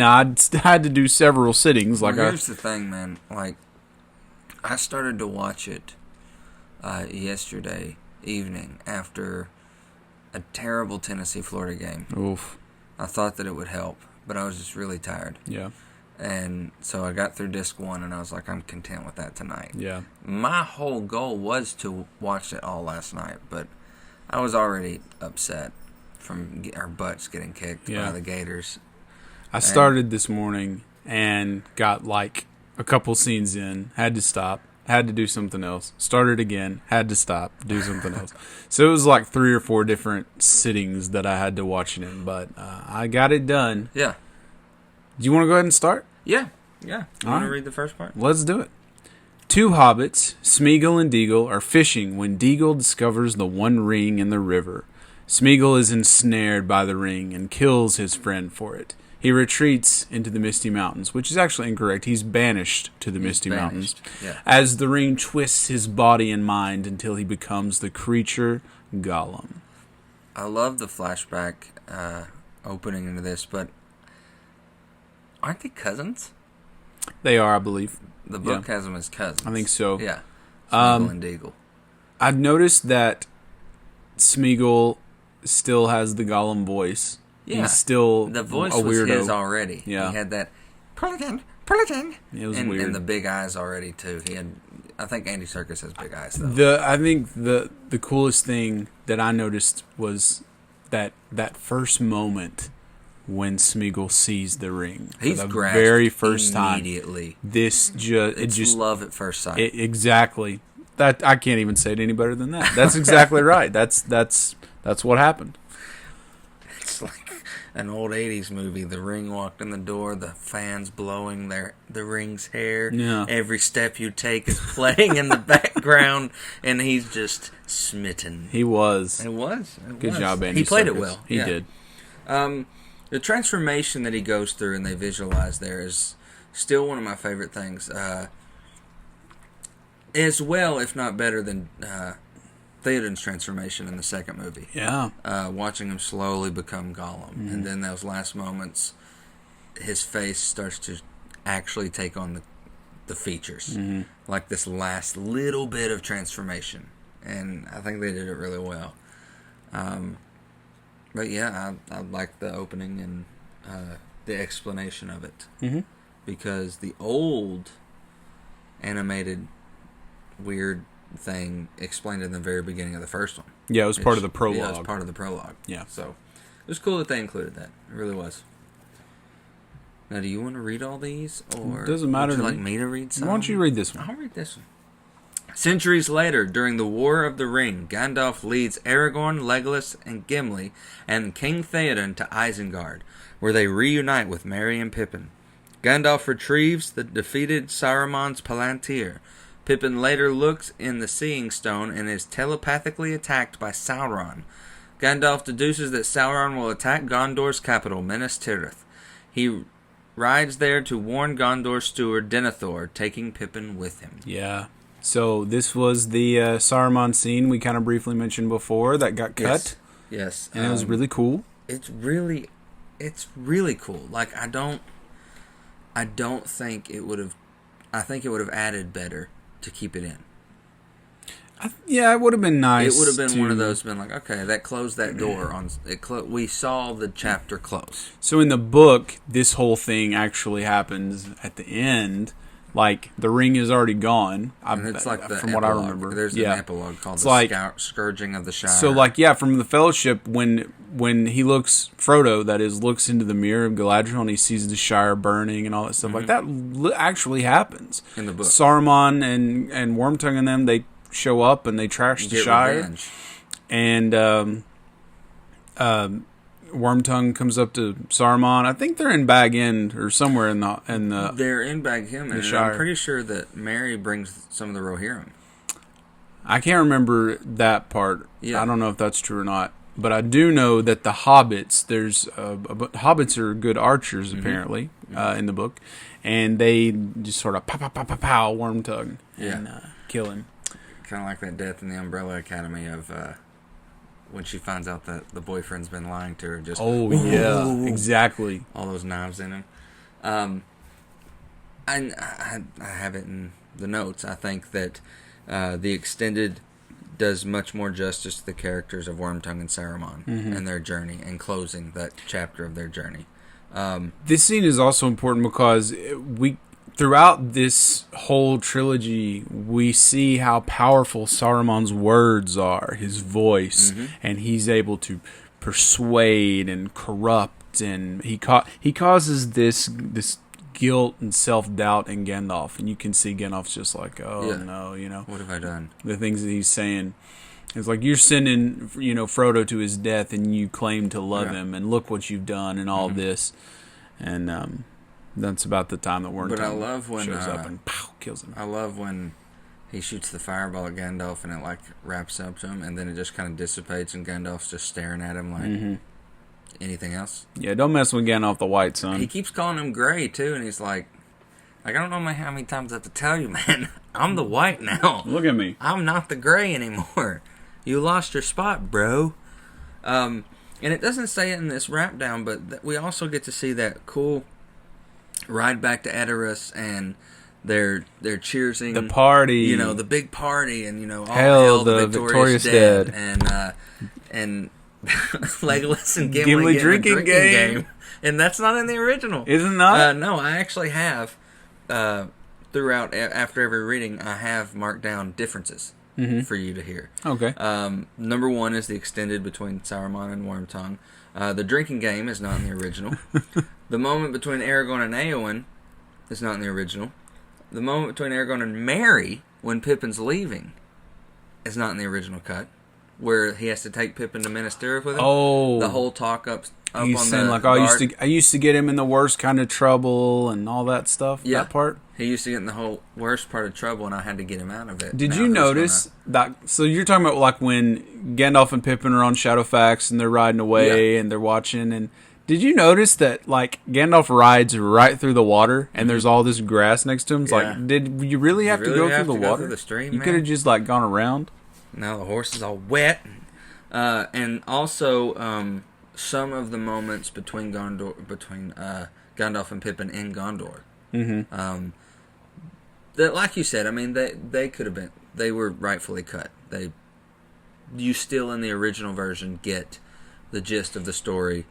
had to do several sittings. Here's the thing, man. I started to watch it yesterday evening after a terrible Tennessee-Florida game. Oof. I thought that it would help, but I was just really tired. Yeah. And so I got through disc 1, and I was like, I'm content with that tonight. Yeah. My whole goal was to watch it all last night, but I was already upset from our butts getting kicked by the Gators. I started this morning and got a couple scenes in, had to stop, had to do something else, started again, had to stop, do something else. So it was 3 or 4 different sittings that I had to watch it in, but I got it done. Yeah. Do you want to go ahead and start? Yeah. You want to read the first part? Let's do it. 2 hobbits, Smeagol and Deagle, are fishing when Deagle discovers the one ring in the river. Smeagol is ensnared by the ring and kills his friend for it. He retreats into the Misty Mountains, which is actually incorrect. He's banished to the Misty Mountains, as the ring twists his body and mind until he becomes the creature Gollum. I love the flashback opening into this, but aren't they cousins? They are, I believe. The book has them as cousins. I think so. Yeah. Smeagol and Deagle. I've noticed that Smeagol still has the Gollum voice. Yeah. He's still the voice a weirdo. was his already. Yeah. He had that Pelican. It was and, weird. And the big eyes already too. I think Andy Serkis has big eyes though. I think the coolest thing that I noticed was that first moment when Smeagol sees the ring. He's for the grasped very first time. Immediately. It's just love at first sight. Exactly. That I can't even say it any better than that. That's exactly right. That's what happened. It's like an old 80s movie. The ring walked in the door, the fans blowing the ring's hair. Yeah. Every step you take is playing in the background, and he's just smitten. He was. It was. Good job, Andy. He played Serkis. it well. He did. The transformation that he goes through and they visualize there is still one of my favorite things. As well, if not better than Theoden's transformation in the second movie. Yeah. Watching him slowly become Gollum. And then those last moments his face starts to actually take on the features, like this last little bit of transformation, and I think they did it really well. But yeah, I like the opening and the explanation of it, because the old animated weird thing explained in the very beginning of the first one. Yeah, it was part of the prologue. Yeah, it was part of the prologue. Yeah. So it was cool that they included that. It really was. Now, do you want to read all these, or doesn't matter would you to like me to read some? Why don't you read this one? I'll read this one. Centuries later, during the War of the Ring, Gandalf leads Aragorn, Legolas, and Gimli and King Theoden to Isengard, where they reunite with Merry and Pippin. Gandalf retrieves the defeated Saruman's Palantir. Pippin later looks in the Seeing Stone and is telepathically attacked by Sauron. Gandalf deduces that Sauron will attack Gondor's capital, Minas Tirith. He rides there to warn Gondor's steward, Denethor, taking Pippin with him. Yeah. So this was the Saruman scene we kind of briefly mentioned before that got cut. Yes. And it was really cool. It's really cool. Like, I don't think it would have. I think it would have added better to keep it in. Yeah, it would have been nice. It would have been one of those, been like, okay, that closed that door on it. We saw the chapter close. So in the book, this whole thing actually happens at the end. Like, the ring is already gone. And it's like the from epilogue. what I remember. There's an epilogue called Scourging of the Shire. So, like, yeah, from the Fellowship, when he looks, Frodo, that is, looks into the mirror of Galadriel and he sees the Shire burning and all that stuff, like that actually happens. In the book. Saruman and Wormtongue and them, they show up and they trash the Shire. Revenge. And Wormtongue comes up to Saruman. I think they're in Bag End or somewhere in the. They're in Bag End, and Shire. I'm pretty sure that Merry brings some of the Rohirrim. I can't remember that part. Yeah. I don't know if that's true or not, but I do know that the hobbits. Hobbits are good archers apparently in the book, and they just sort of pow Wormtongue and kill him. Kind of like that death in the Umbrella Academy of. When she finds out that the boyfriend's been lying to her, just exactly. All those knives in him. I have it in the notes. I think that the extended does much more justice to the characters of Wormtongue and Saruman and their journey, and closing that chapter of their journey. This scene is also important because throughout this whole trilogy, we see how powerful Saruman's words are, his voice, and he's able to persuade and corrupt, and he causes this guilt and self-doubt in Gandalf, and you can see Gandalf's just like, no, what have I done? The things that he's saying. It's like, you're sending, Frodo to his death, and you claim to love him, and look what you've done, and all this, and that's about the time that Wormtongue shows up and kills him. I love when he shoots the fireball at Gandalf and it like wraps up to him, and then it just kind of dissipates, and Gandalf's just staring at him like, anything else? Yeah, don't mess with Gandalf the White, son. He keeps calling him Gray too, and he's like, I don't know how many times I have to tell you, man. I'm the White now. Look at me. I'm not the Gray anymore. You lost your spot, bro. And it doesn't say it in this wrap down, but we also get to see that cool ride back to Edoras, and they're cheersing the party, the big party, and all hell the Victorious dead, and Legolas and Gimli drinking game, and that's not in the original, isn't it not? No, I actually have throughout after every reading, I have marked down differences for you to hear. Okay. Number one is the extended between Saruman and Wormtongue. The drinking game is not in the original. The moment between Aragorn and Éowyn is not in the original. The moment between Aragorn and Merry, when Pippin's leaving, is not in the original cut, where he has to take Pippin to Minas Tirith with him. Oh, the whole talk up he's on saying the like, guard. I used to get him in the worst kind of trouble and all that stuff. Yeah. That part. He used to get in the whole worst part of trouble, and I had to get him out of it. Did you notice that? So you're talking about like when Gandalf and Pippin are on Shadowfax and they're riding away and they're watching. And did you notice that like Gandalf rides right through the water and there's all this grass next to him? It's like, did you really have to go through the water? Through the stream, you could have just like gone around. Now the horse is all wet, and also some of the moments between Gandalf and Pippin in Gondor. Mm-hmm. That, like you said, I mean, they could have been. They were rightfully cut. You still in the original version get the gist of the story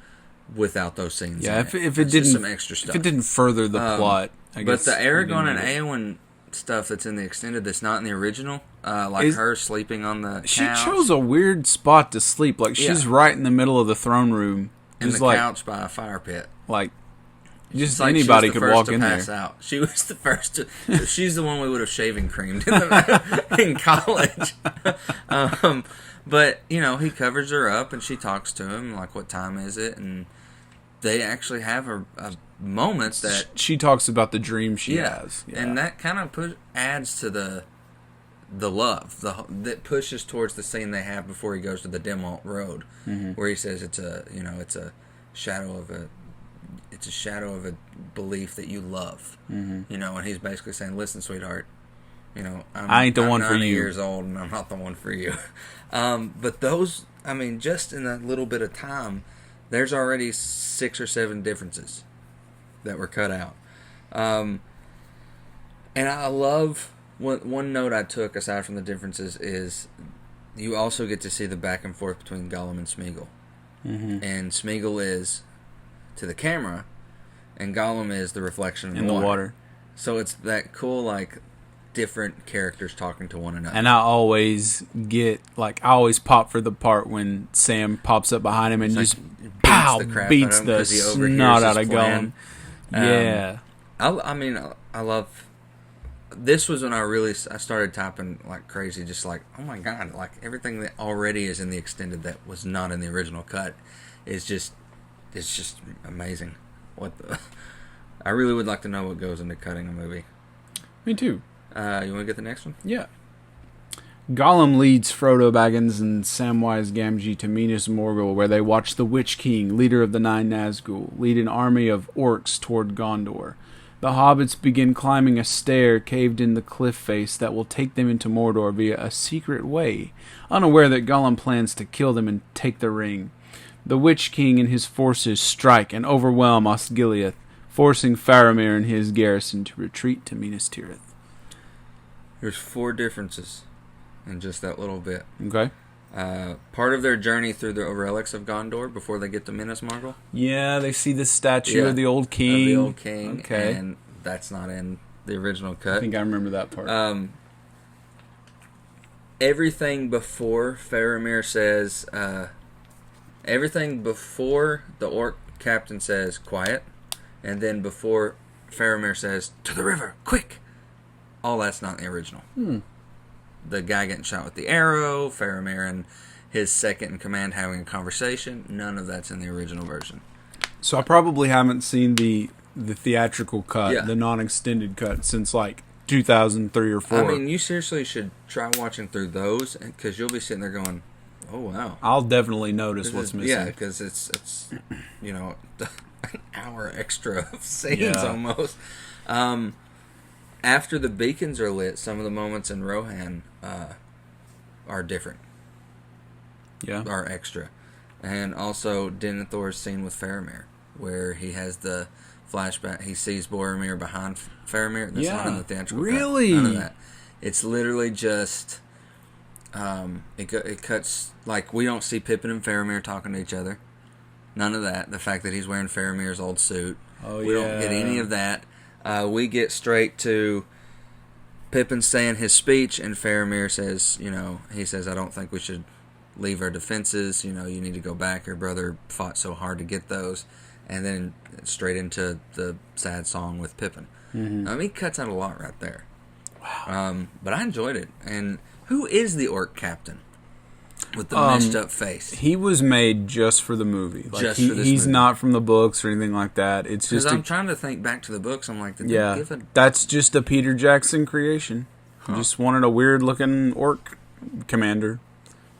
without those scenes. Yeah, in if it didn't, some extra stuff. if it didn't further the plot, I guess. But the Aragorn and Eowyn stuff that's in the extended that's not in the original, her sleeping on the couch. She chose a weird spot to sleep. Like, she's right in the middle of the throne room. In the couch by a fire pit. Like, just like anybody could walk in there. Out. She was the first to. She's the one we would have shaving creamed in college. But, he covers her up and she talks to him, like, what time is it? And they actually have a moment that... She talks about the dream she has. Yeah. And that kind of adds to the love. That pushes towards the scene they have before he goes to the Dimwalt Road, where he says it's a shadow of a belief that you love. And he's basically saying, listen, sweetheart, I ain't the one for you. I'm 90 years old and I'm not the one for you. But those, I mean, just in that little bit of time, there's already 6 or 7 differences that were cut out. And I love, one note I took aside from the differences is you also get to see the back and forth between Gollum and Smeagol. And Smeagol is to the camera, and Gollum is the reflection in the water. So it's that cool, like, different characters talking to one another. And I always pop for the part when Sam pops up behind him and just beats the snot out of Gollum. Yeah. I love... This was when I started typing like crazy, just like, oh my god, like everything that already is in the extended that was not in the original cut is just, it's just amazing. I really would like to know what goes into cutting a movie. Me too. You want to get the next one? Yeah. Gollum leads Frodo Baggins and Samwise Gamgee to Minas Morgul, where they watch the Witch King, leader of the Nine Nazgul, lead an army of orcs toward Gondor. The hobbits begin climbing a stair caved in the cliff face that will take them into Mordor via a secret way, unaware that Gollum plans to kill them and take the ring. The Witch King and his forces strike and overwhelm Osgiliath, forcing Faramir and his garrison to retreat to Minas Tirith. There's 4 differences in just that little bit. Okay. Part of their journey through the relics of Gondor before they get to Minas Morgul. Yeah, they see the statue of the old king. Okay. And that's not in the original cut. I think I remember that part. Everything before Faramir says... everything before the orc captain says, quiet, and then before Faramir says, to the river, quick! All that's not in the original. The guy getting shot with the arrow, Faramir and his second in command having a conversation, none of that's in the original version. So I probably haven't seen the theatrical cut, the non-extended cut, since like 2003 or 4. I mean, you seriously should try watching through those, because you'll be sitting there going, oh wow. I'll definitely notice what's missing. Yeah, because it's an hour extra of scenes almost. After the beacons are lit, some of the moments in Rohan are different. Yeah. Are extra. And also Denethor's scene with Faramir, where he has the flashback. He sees Boromir behind Faramir. That's not in the theatrical cut. Really? None of that. It's literally just... it cuts... Like, we don't see Pippin and Faramir talking to each other. None of that. The fact that he's wearing Faramir's old suit. We don't get any of that. We get straight to Pippin saying his speech, and Faramir says, he says, I don't think we should leave our defenses. You need to go back. Your brother fought so hard to get those. And then straight into the sad song with Pippin. I mean, he cuts out a lot right there. Wow. But I enjoyed it. And who is the orc captain with the messed up face? He was made just for the movie. Like, just for this he's movie. Not from the books or anything like that. It's just I'm trying to think back to the books. I'm like, did they give a... That's just a Peter Jackson creation. He just wanted a weird looking orc commander.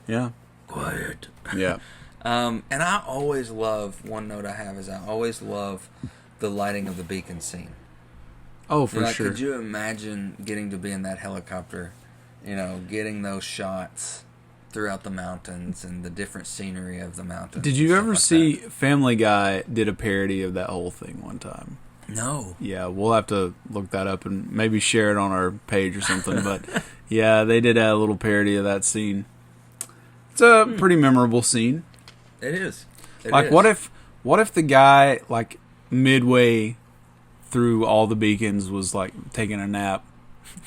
Yeah. Quiet. Yeah. And I always love, one note I have is I always love the lighting of the beacon scene. Oh, for sure. Could you imagine getting to be in that helicopter, getting those shots throughout the mountains and the different scenery of the mountains. Did you ever see Family Guy did a parody of that whole thing one time? No. Yeah, we'll have to look that up and maybe share it on our page or something. But yeah, they did a little parody of that scene. It's a pretty memorable scene. It is. What if the guy, like, midway through all the beacons was, like, taking a nap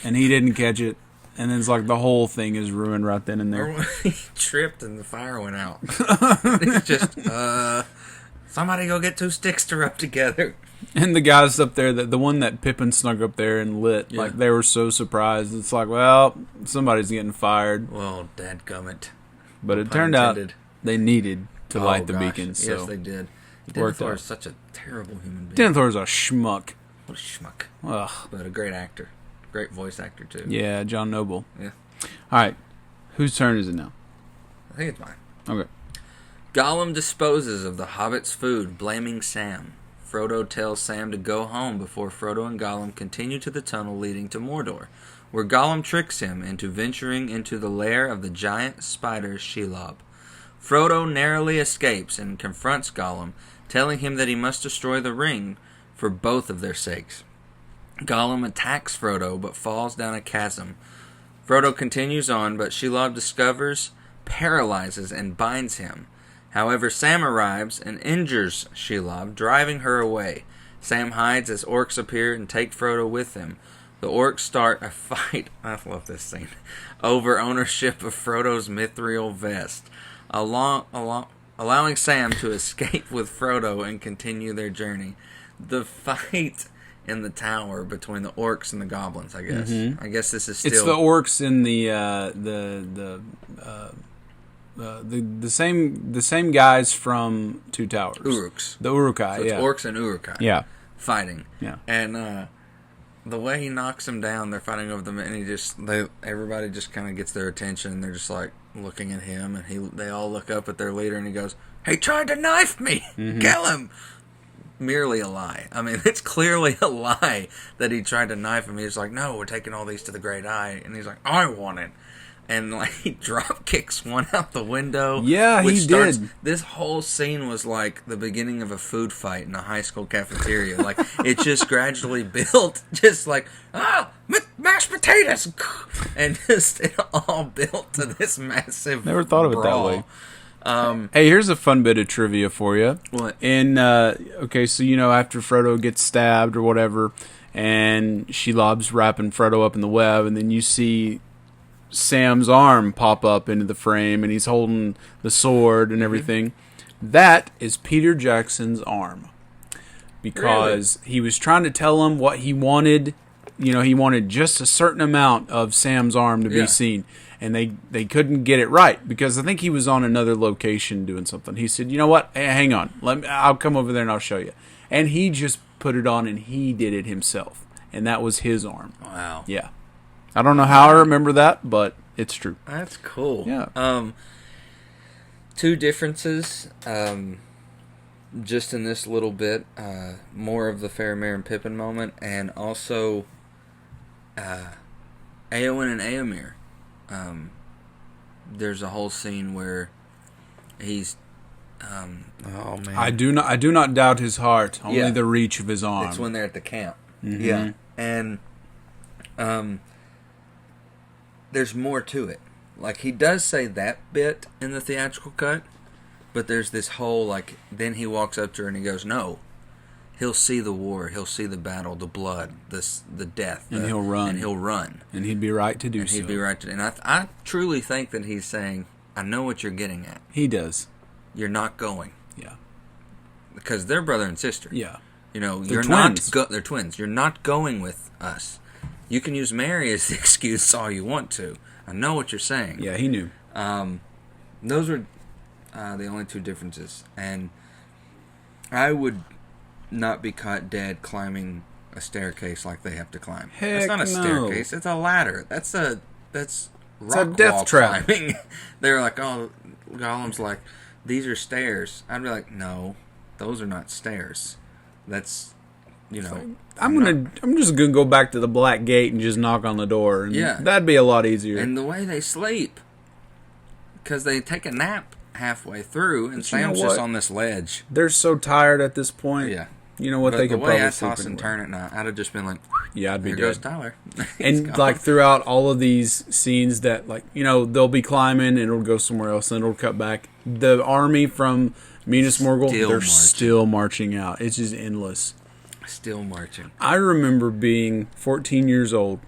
and he didn't catch it, and then it's like the whole thing is ruined right then and there. Or he tripped and the fire went out. It's just, somebody go get 2 sticks to rub together. And the guys up there, the one that Pippin snuck up there and lit, like, they were so surprised. It's like, well, somebody's getting fired. Well, dadgummit. But it turned out they needed to light the beacons. So yes, they did. Denethor is such a terrible human being. Denethor is a schmuck. What a schmuck. Ugh. But a great actor. Great voice actor, too. Yeah, John Noble. Yeah. All right. Whose turn is it now? I think it's mine. Okay. Gollum disposes of the hobbit's food, blaming Sam. Frodo tells Sam to go home before Frodo and Gollum continue to the tunnel leading to Mordor, where Gollum tricks him into venturing into the lair of the giant spider Shelob. Frodo narrowly escapes and confronts Gollum, telling him that he must destroy the ring for both of their sakes. Gollum attacks Frodo, but falls down a chasm. Frodo continues on, but Shelob discovers, paralyzes, and binds him. However, Sam arrives and injures Shelob, driving her away. Sam hides as orcs appear and take Frodo with them. The orcs start a fight, I love this scene, over ownership of Frodo's mithril vest, allowing Sam to escape with Frodo and continue their journey. The fight in the tower between the orcs and the goblins, I guess. I guess this is still... It's the orcs in the same guys from Two Towers. Uruks. The Urukai, so it's orcs and Urukai. Yeah. Fighting. Yeah. And the way he knocks them down, they're fighting over them, and everybody just kind of gets their attention, and they're just like looking at him, and they all look up at their leader, and he goes, "He tried to knife me! Kill him!" Merely a lie. I mean, it's clearly a lie that he tried to knife him. He's like, "No, we're taking all these to the Great Eye," and he's like, "I want it." And like he drop kicks one out the window. Yeah, he did. This whole scene was like the beginning of a food fight in a high school cafeteria. Like it just gradually built, just like mashed potatoes, and just it all built to this massive. Never thought of brawl. It that way. Hey, here's a fun bit of trivia for you. What? Okay, so after Frodo gets stabbed or whatever, and Shelob's wrapping Frodo up in the web, and then you see Sam's arm pop up into the frame, and he's holding the sword and everything. That is Peter Jackson's arm, because he was trying to tell him what he wanted. He wanted just a certain amount of Sam's arm to be seen, and they couldn't get it right, because I think he was on another location doing something. He said, "You know what? Hey, hang on. I'll come over there and I'll show you." And he just put it on, and he did it himself, and that was his arm. Wow. Yeah. I don't know how I remember that, but it's true. That's cool. Yeah. Two differences, just in this little bit, more of the Faramir and Pippin moment, and also Éowyn and Éomer. There's a whole scene where he's oh man, I do not doubt his heart, only the reach of his arm. It's when they're at the camp. Yeah. And there's more to it. Like, he does say that bit in the theatrical cut, but there's this whole, like, then he walks up to her and he goes, no. He'll see the war, he'll see the battle, the blood, the death. And he'll run. And he'll run. And he'd be right to do so. He'd be right to. And I truly think that he's saying, I know what you're getting at. He does. You're not going. Yeah. Because they're brother and sister. Yeah. You're twins. They're twins. You're not going with us. You can use Mary as the excuse all you want to. I know what you're saying. Yeah, he knew. Those were the only two differences. And I would not be caught dead climbing a staircase like they have to climb. Heck, that's not a staircase. It's a ladder. That's rock a death wall trap. Climbing. They're like, oh, Gollum's like, these are stairs. I'd be like, no, those are not stairs. That's, I'm just gonna go back to the Black Gate and just knock on the door, and that'd be a lot easier. And the way they sleep, because they take a nap halfway through, and You know Sam's what? just on this ledge. They're so tired at this point. Yeah. You know what? But They the could way probably I sleep toss and anywhere. turn at night, I'd have just been like, Yeah, I'd be here dead. goes Tyler. He's And gone. like throughout all of these scenes that like, you know, they'll be climbing and it'll go somewhere else and it'll cut back. The army from Minas Morgul, Still they're marching. still marching out. It's just endless. Still marching. I remember being 14 years old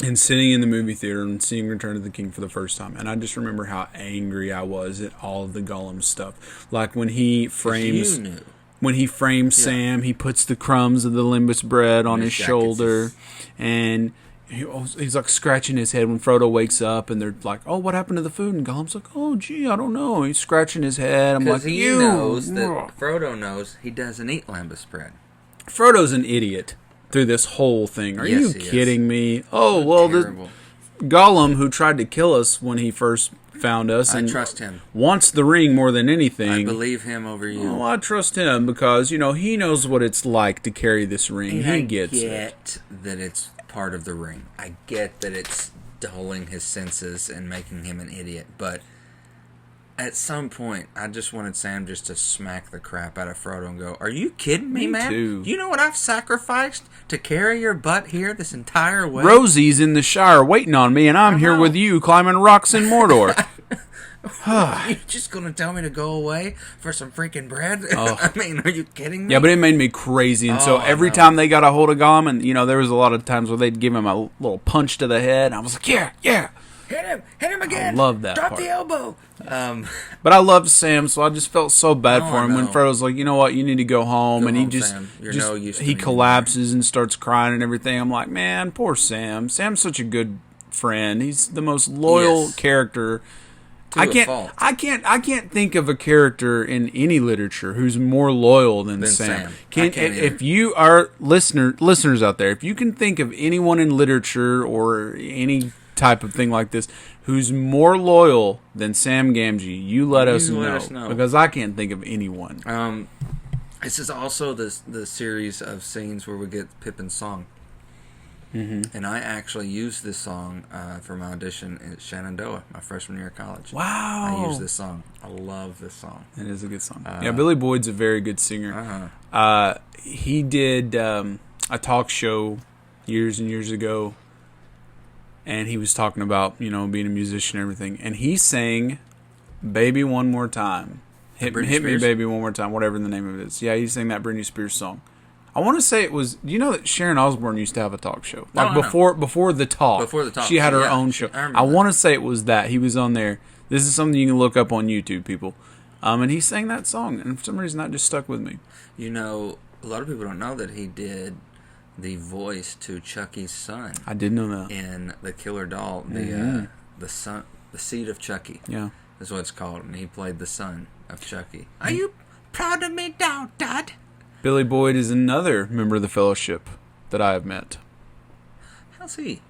and sitting in the movie theater and seeing Return of the King for the first time. And I just remember how angry I was at all of the Gollum stuff. Like when he frames... You knew. When he frames Sam, he puts the crumbs of the limbus bread on his jacket's shoulder, and he's like scratching his head when Frodo wakes up, and they're like, "Oh, what happened to the food?" And Gollum's like, "Oh, gee, I don't know." He's scratching his head. I'm like, Because he knows that Frodo knows he doesn't eat lambus bread. Frodo's an idiot through this whole thing. Are you Yes, he is. kidding me? Oh, well, Terrible. Gollum, who tried to kill us when he first found us, I and trust him. wants the ring more than anything. I believe him over you. Oh, I trust him because, you know, he knows what it's like to carry this ring. And he I gets it. get that it's part of the ring. I get that it's dulling his senses and making him an idiot. But at some point, I just wanted Sam just to smack the crap out of Frodo and go, "Are you kidding me, man? too. You know what I've sacrificed to carry your butt here this entire way?" Rosie's in the Shire waiting on me, and I'm here know. with you climbing rocks in Mordor. You just gonna tell me to go away for some freaking bread? Oh. I mean, are you kidding me? Yeah, but it made me crazy. And so Oh, every no. time they got a hold of Gollum, and, you know, there was a lot of times where they'd give him a little punch to the head, and I was like, yeah. hit him again. love that Drop part. the elbow. But I loved Sam, so I just felt so bad Oh, for him I when know. Frodo's like, you know what, you need to go home. Go And he home, just, Sam. You're no use to he me collapses and starts crying and everything. I'm like, man, poor Sam. Sam's such a good friend. He's the most loyal Yes. character. To I a can't, fault. I can't think of a character in any literature who's more loyal than Sam. Sam. I can't If either. you are listeners out there, if you can think of anyone in literature or any type of thing like this who's more loyal than Sam Gamgee, you let us know because I can't think of anyone. This is also the series of scenes where we get Pippin's song. Mm-hmm. And I actually used this song for my audition at Shenandoah, my freshman year of college. Wow. I used this song. I love this song. It is a good song. Yeah, Billy Boyd's a very good singer. Uh-huh. He did a talk show years and years ago, and he was talking about, you know, being a musician and everything. And he sang "Baby One More Time." Hit me, Spears? baby, one more time, whatever the name of it is. Yeah, he sang that Britney Spears song. I want to say it was. Do you know that Sharon Osbourne used to have a talk show? Like I know. before the talk. Before the talk, she had her yeah. own show. I remember I that. want to say it was that he was on there. This is something you can look up on YouTube, people. And he sang that song, and for some reason that just stuck with me. You know, a lot of people don't know that he did the voice to Chucky's son I did know that. in The Killer Doll. The son, the seed of Chucky. Yeah. Is what it's called, and he played the son of Chucky. Are you proud of me now, Dad? Billy Boyd is another member of the Fellowship that I have met. How's he?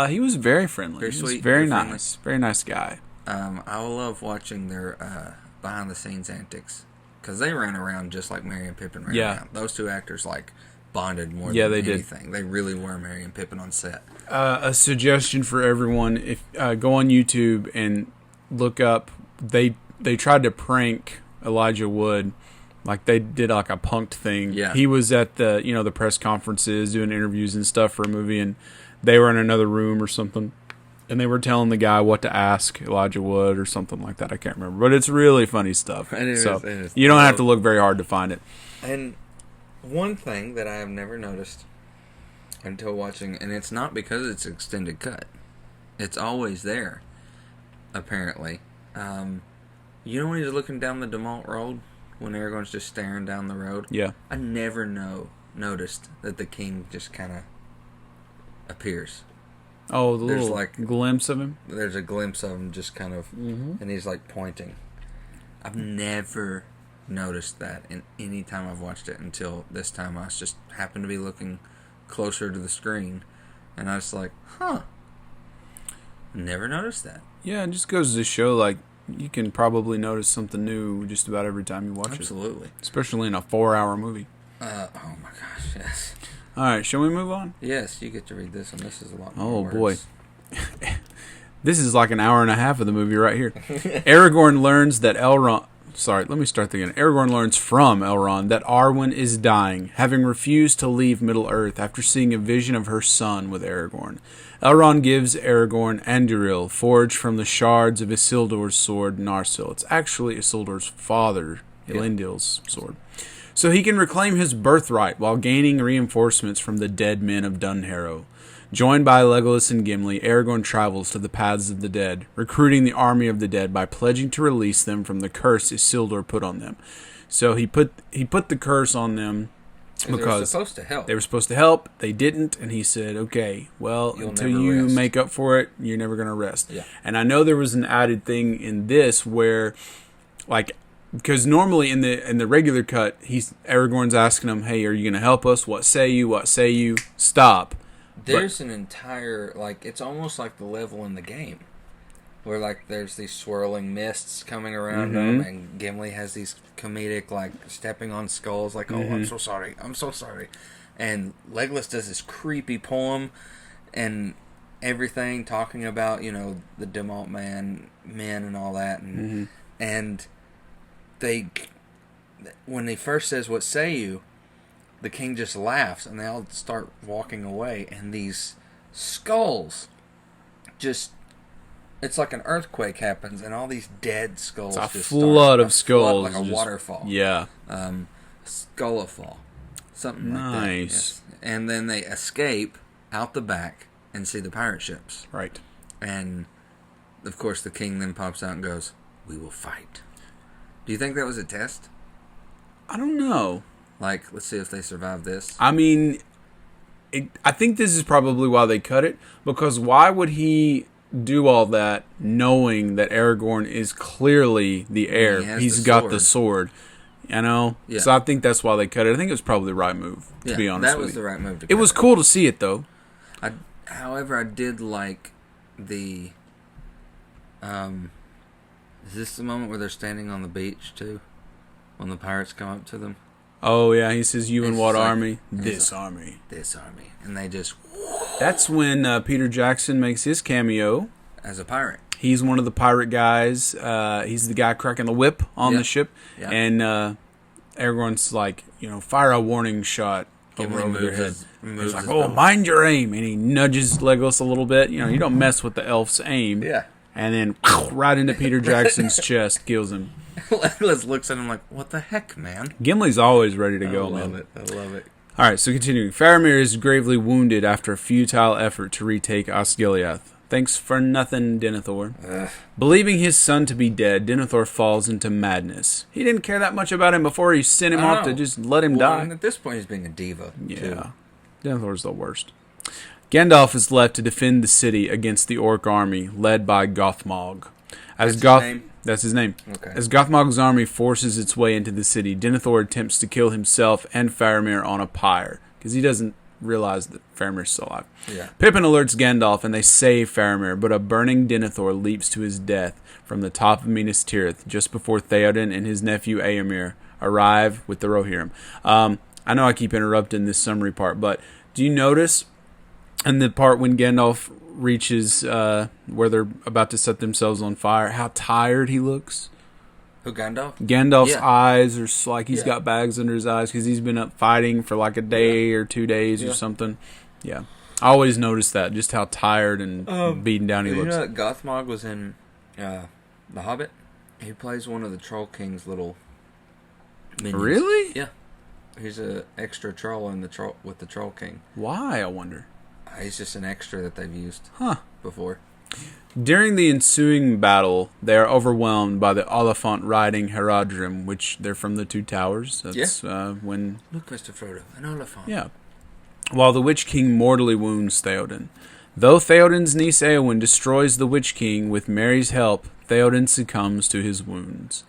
He was very friendly. Very He was sweet, very very friendly. nice. Very nice guy. I love watching their behind-the-scenes antics because they ran around just like Merry and Pippin ran Yeah. around. Those two actors like bonded more Yeah, than they did. anything. They really were Merry and Pippin on set. A suggestion for everyone: if go on YouTube and look up, they tried to prank Elijah Wood, like they did like a punked thing. Yeah. He was at the press conferences doing interviews and stuff for a movie, and they were in another room or something, and they were telling the guy what to ask Elijah Wood or something like that. I can't remember, but it's really funny stuff. It is, so it is. you don't have to look very hard to find it. And one thing that I have never noticed until watching, and it's not because it's extended cut, it's always there, apparently. You know when he's looking down the DeMalt Road, when Aragorn's just staring down the road? Yeah. I never noticed that the king just kind of appears. Oh, the There's little like- glimpse of him. There's a glimpse of him just kind of, and he's like pointing. I've never noticed that in any time I've watched it until this time. I just happened to be looking closer to the screen, and I was like, never noticed that. Yeah, it just goes to show, like, you can probably notice something new just about every time you watch Absolutely. it. Especially in a 4-hour movie. Oh my gosh, yes. All right, shall we move on? Yes, you get to read this, and this is a lot Oh, more boy. words. This is like an hour and a half of the movie right here. Aragorn learns that Elrond... Sorry, let me start again. Aragorn learns from Elrond that Arwen is dying, having refused to leave Middle-earth after seeing a vision of her son with Aragorn. Elrond gives Aragorn Anduril, forged from the shards of Isildur's sword, Narsil. It's actually Isildur's father, Elendil's sword. So he can reclaim his birthright while gaining reinforcements from the dead men of Dunharrow. Joined by Legolas and Gimli, Aragorn travels to the paths of the dead, recruiting the army of the dead by pledging to release them from the curse Isildur put on them. So he put the curse on them because they were supposed to help. They were supposed to help. They didn't, and he said, "Okay, well, until you rest. make up for it, you're never going to rest." Yeah. And I know there was an added thing in this where, like, because normally in the regular cut, Aragorn's asking him, "Hey, are you going to help us? What say you? What say you? Stop." There's an entire, like, it's almost like the level in the game. Where, like, there's these swirling mists coming around them, and Gimli has these comedic, like, stepping on skulls, like, "Oh, I'm so sorry, I'm so sorry." And Legolas does this creepy poem and everything, talking about, you know, the Demont men and all that. And when he first says, "What say you?" the king just laughs, and they all start walking away, and these skulls it's like an earthquake happens, and all these dead skulls It's a just flood of flood, skulls. like a waterfall. Yeah. Skullafall. Something like that. Nice. Yes. And then they escape out the back and see the pirate ships. Right. And, of course, the king then pops out and goes, "We will fight." Do you think that was a test? I don't know. Like, let's see if they survive this. I mean, I think this is probably why they cut it, because why would he do all that knowing that Aragorn is clearly the heir? He's got the sword, you know? Yeah. So I think that's why they cut it. I think it was probably the right move, to be honest that with was you. the right move to It was cool to see it, though. However, I did like the... is this the moment where they're standing on the beach, too? When the pirates come up to them? Oh, yeah, he says, "You and what like, army?" "This army." This army. And they just... That's when Peter Jackson makes his cameo. As a pirate. He's one of the pirate guys. He's the guy cracking the whip on the ship. Yeah. And Aragorn's like, you know, "Fire a warning shot over their head." He's like, "Oh, mind your aim." And he nudges Legolas a little bit. You know, you don't mess with the elf's aim. Yeah. And then right into Peter Jackson's chest, kills him. Legolas looks at him like, "What the heck, man?" Gimli's always ready to go, man. I love it. All right, so continuing. Faramir is gravely wounded after a futile effort to retake Osgiliath. "Thanks for nothing, Denethor." Believing his son to be dead, Denethor falls into madness. He didn't care that much about him before he sent him off to just let him die. And at this point, he's being a diva. Yeah. Too. Denethor's the worst. Gandalf is left to defend the city against the orc army, led by Gothmog. That's his name. Okay. As Gothmog's army forces its way into the city, Denethor attempts to kill himself and Faramir on a pyre, because he doesn't realize that Faramir's still alive. Yeah. Pippin alerts Gandalf, and they save Faramir, but a burning Denethor leaps to his death from the top of Minas Tirith just before Theoden and his nephew Éomer arrive with the Rohirrim. I know I keep interrupting this summary part, but do you notice in the part when Gandalf reaches where they're about to set themselves on fire, how tired he looks? Who, Gandalf? Gandalf's eyes are like he's got bags under his eyes because he's been up fighting for like a day or 2 days or something. Yeah. I always notice that, just how tired and beaten down he looks. You know that Gothmog was in The Hobbit? He plays one of the Troll King's little minions. Really? Yeah. He's an extra troll with the Troll King. Why, I wonder? He's just an extra that they've used before. During the ensuing battle, they are overwhelmed by the Oliphant riding Haradrim, which they're from the Two Towers. That's when... Look, Mr. Frodo, an Oliphant. Yeah. While the Witch King mortally wounds Theoden. Though Theoden's niece Éowyn destroys the Witch King with Merry's help, Theoden succumbs to his wounds.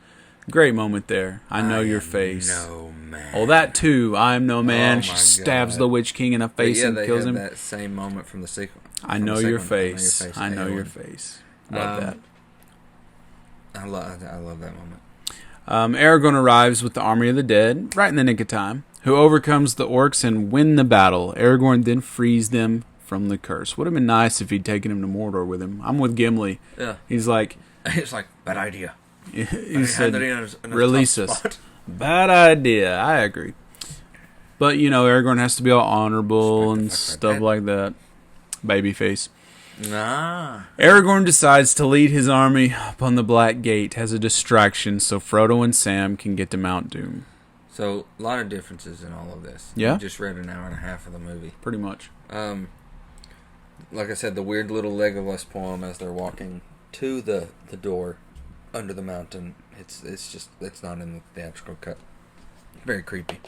Great moment there. I know your face. No man. Oh, that too. I am no man. Oh, she my stabs God. the Witch King in the face and kills him. They had that same moment from the sequel. I know your face. I know your face. Love that. I love that moment. Aragorn arrives with the army of the dead, right in the nick of time, who overcomes the orcs and win the battle. Aragorn then frees them from the curse. Would have been nice if he'd taken him to Mordor with him. I'm with Gimli. Yeah. He's like... It's like, bad idea. He said, in a release tough us. spot. Bad idea. I agree. But, Aragorn has to be all honorable and stuff like that. Babyface. Nah. Aragorn decides to lead his army up on the Black Gate as a distraction so Frodo and Sam can get to Mount Doom. So, a lot of differences in all of this. Yeah? We just read an hour and a half of the movie. Pretty much. Like I said, the weird little Legolas poem as they're walking to the door under the mountain. It's not in the theatrical cut. Very creepy.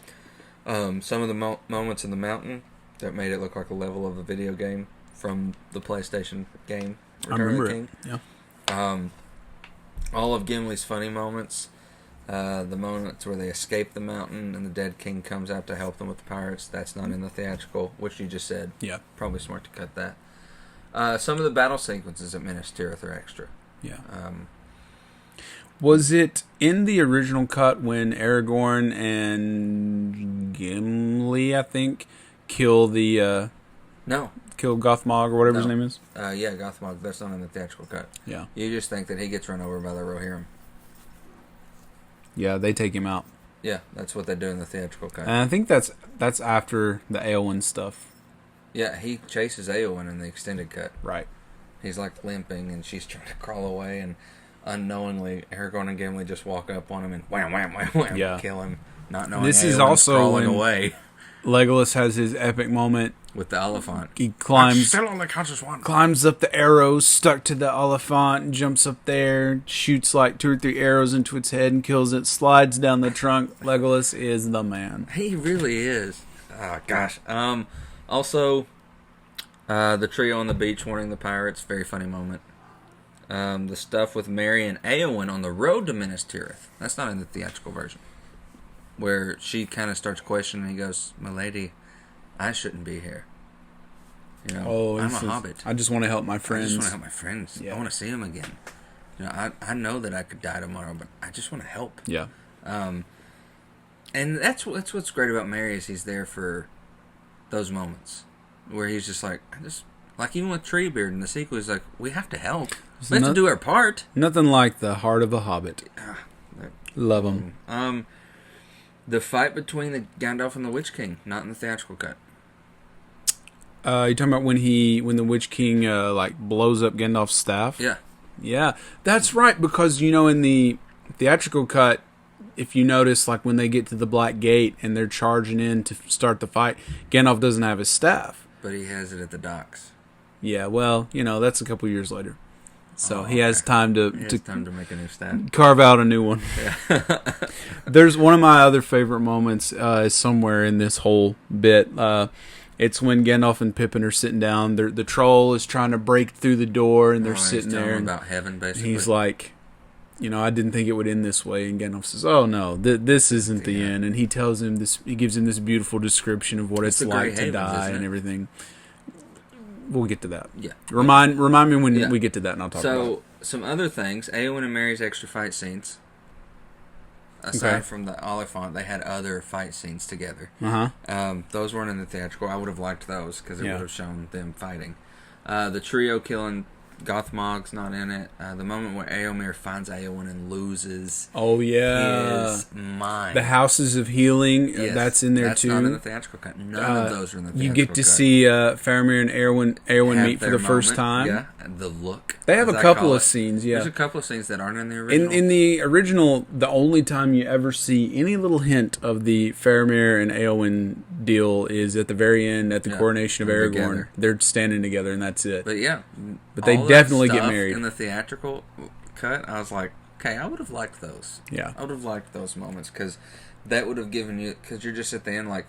Some of the moments in the mountain that made it look like a level of a video game from the PlayStation game. I remember King. it. Yeah. All of Gimli's funny moments. The moments where they escape the mountain and the dead king comes out to help them with the pirates. That's not in the theatrical, which you just said. Yeah. Probably smart to cut that. Some of the battle sequences at Minas Tirith are extra. Yeah. Was it in the original cut when Aragorn and Gimli, I think, kill the... No. Kill Gothmog or whatever his name is? Yeah, Gothmog. That's not in the theatrical cut. Yeah. You just think that he gets run over by the Rohirrim. Yeah, they take him out. Yeah, that's what they do in the theatrical cut. And I think that's after the Eowyn stuff. Yeah, he chases Eowyn in the extended cut. Right. He's like limping and she's trying to crawl away and unknowingly Aragorn and Gimli just walk up on him and wham, wham, wham, wham, yeah. kill him. Not knowing this Eowyn's is also crawling when away. Legolas has his epic moment with the elephant. He climbs still only conscious one. Climbs up the arrows stuck to the elephant and jumps up there, shoots like 2 or 3 arrows into its head and kills it, slides down the trunk. Legolas is the man. He really is. Oh, gosh. Also, the trio on the beach warning the pirates, very funny moment. The stuff with Merry and Eowyn on the road to Minas Tirith. That's not in the theatrical version. Where she kind of starts questioning and he goes, "Milady, I shouldn't be here. I'm a hobbit. I just want to help my friends. I just want to help my friends. Yeah. I want to see them again. I know that I could die tomorrow, but I just want to help." Yeah. And that's what's great about Merry is he's there for those moments where he's just like even with Treebeard in the sequel, he's like, we have to help. We have to do our part. Nothing like the heart of a hobbit. Love him. The fight between the Gandalf and the Witch King, not in the theatrical cut. You talking about when the Witch King blows up Gandalf's staff? Yeah. Yeah, that's right, because in the theatrical cut, if you notice, like when they get to the Black Gate and they're charging in to start the fight, Gandalf doesn't have his staff. But he has it at the docks. Yeah, well, that's a couple years later. So he has time to make a new staff. Carve out a new one. Yeah. There's one of my other favorite moments is somewhere in this whole bit. It's when Gandalf and Pippin are sitting down. The troll is trying to break through the door, and they're sitting there. And about heaven, basically. He's like, I didn't think it would end this way. And Gandalf says, "Oh no, this isn't the end." And he tells him this. He gives him this beautiful description of what it's like to die and everything. We'll get to that. Yeah. Remind me when we get to that, and I'll talk about it. So, some other things. Eowyn and Merry's extra fight scenes. Aside from the Oliphant, they had other fight scenes together. Uh-huh. Those weren't in the theatrical. I would have liked those, because it would have shown them fighting. The trio killing Gothmog's not in it. The moment where Éomer finds Eowyn and loses. Oh yeah, his mind. The Houses of Healing. That's in there too. That's not in the theatrical cut. None of those are in the theatrical cut. You get to see Faramir and Eowyn meet for the first time. Yeah, and the look. They have a couple of scenes. Yeah, there's a couple of scenes that aren't in the original. In the original, the only time you ever see any little hint of the Faramir and Eowyn deal is at the very end, at the coronation of Aragorn. Together. They're standing together, and that's it. But they definitely get married. In the theatrical cut, I was like, okay, I would have liked those. Yeah. I would have liked those moments, because that would have given you, because you're just at the end like,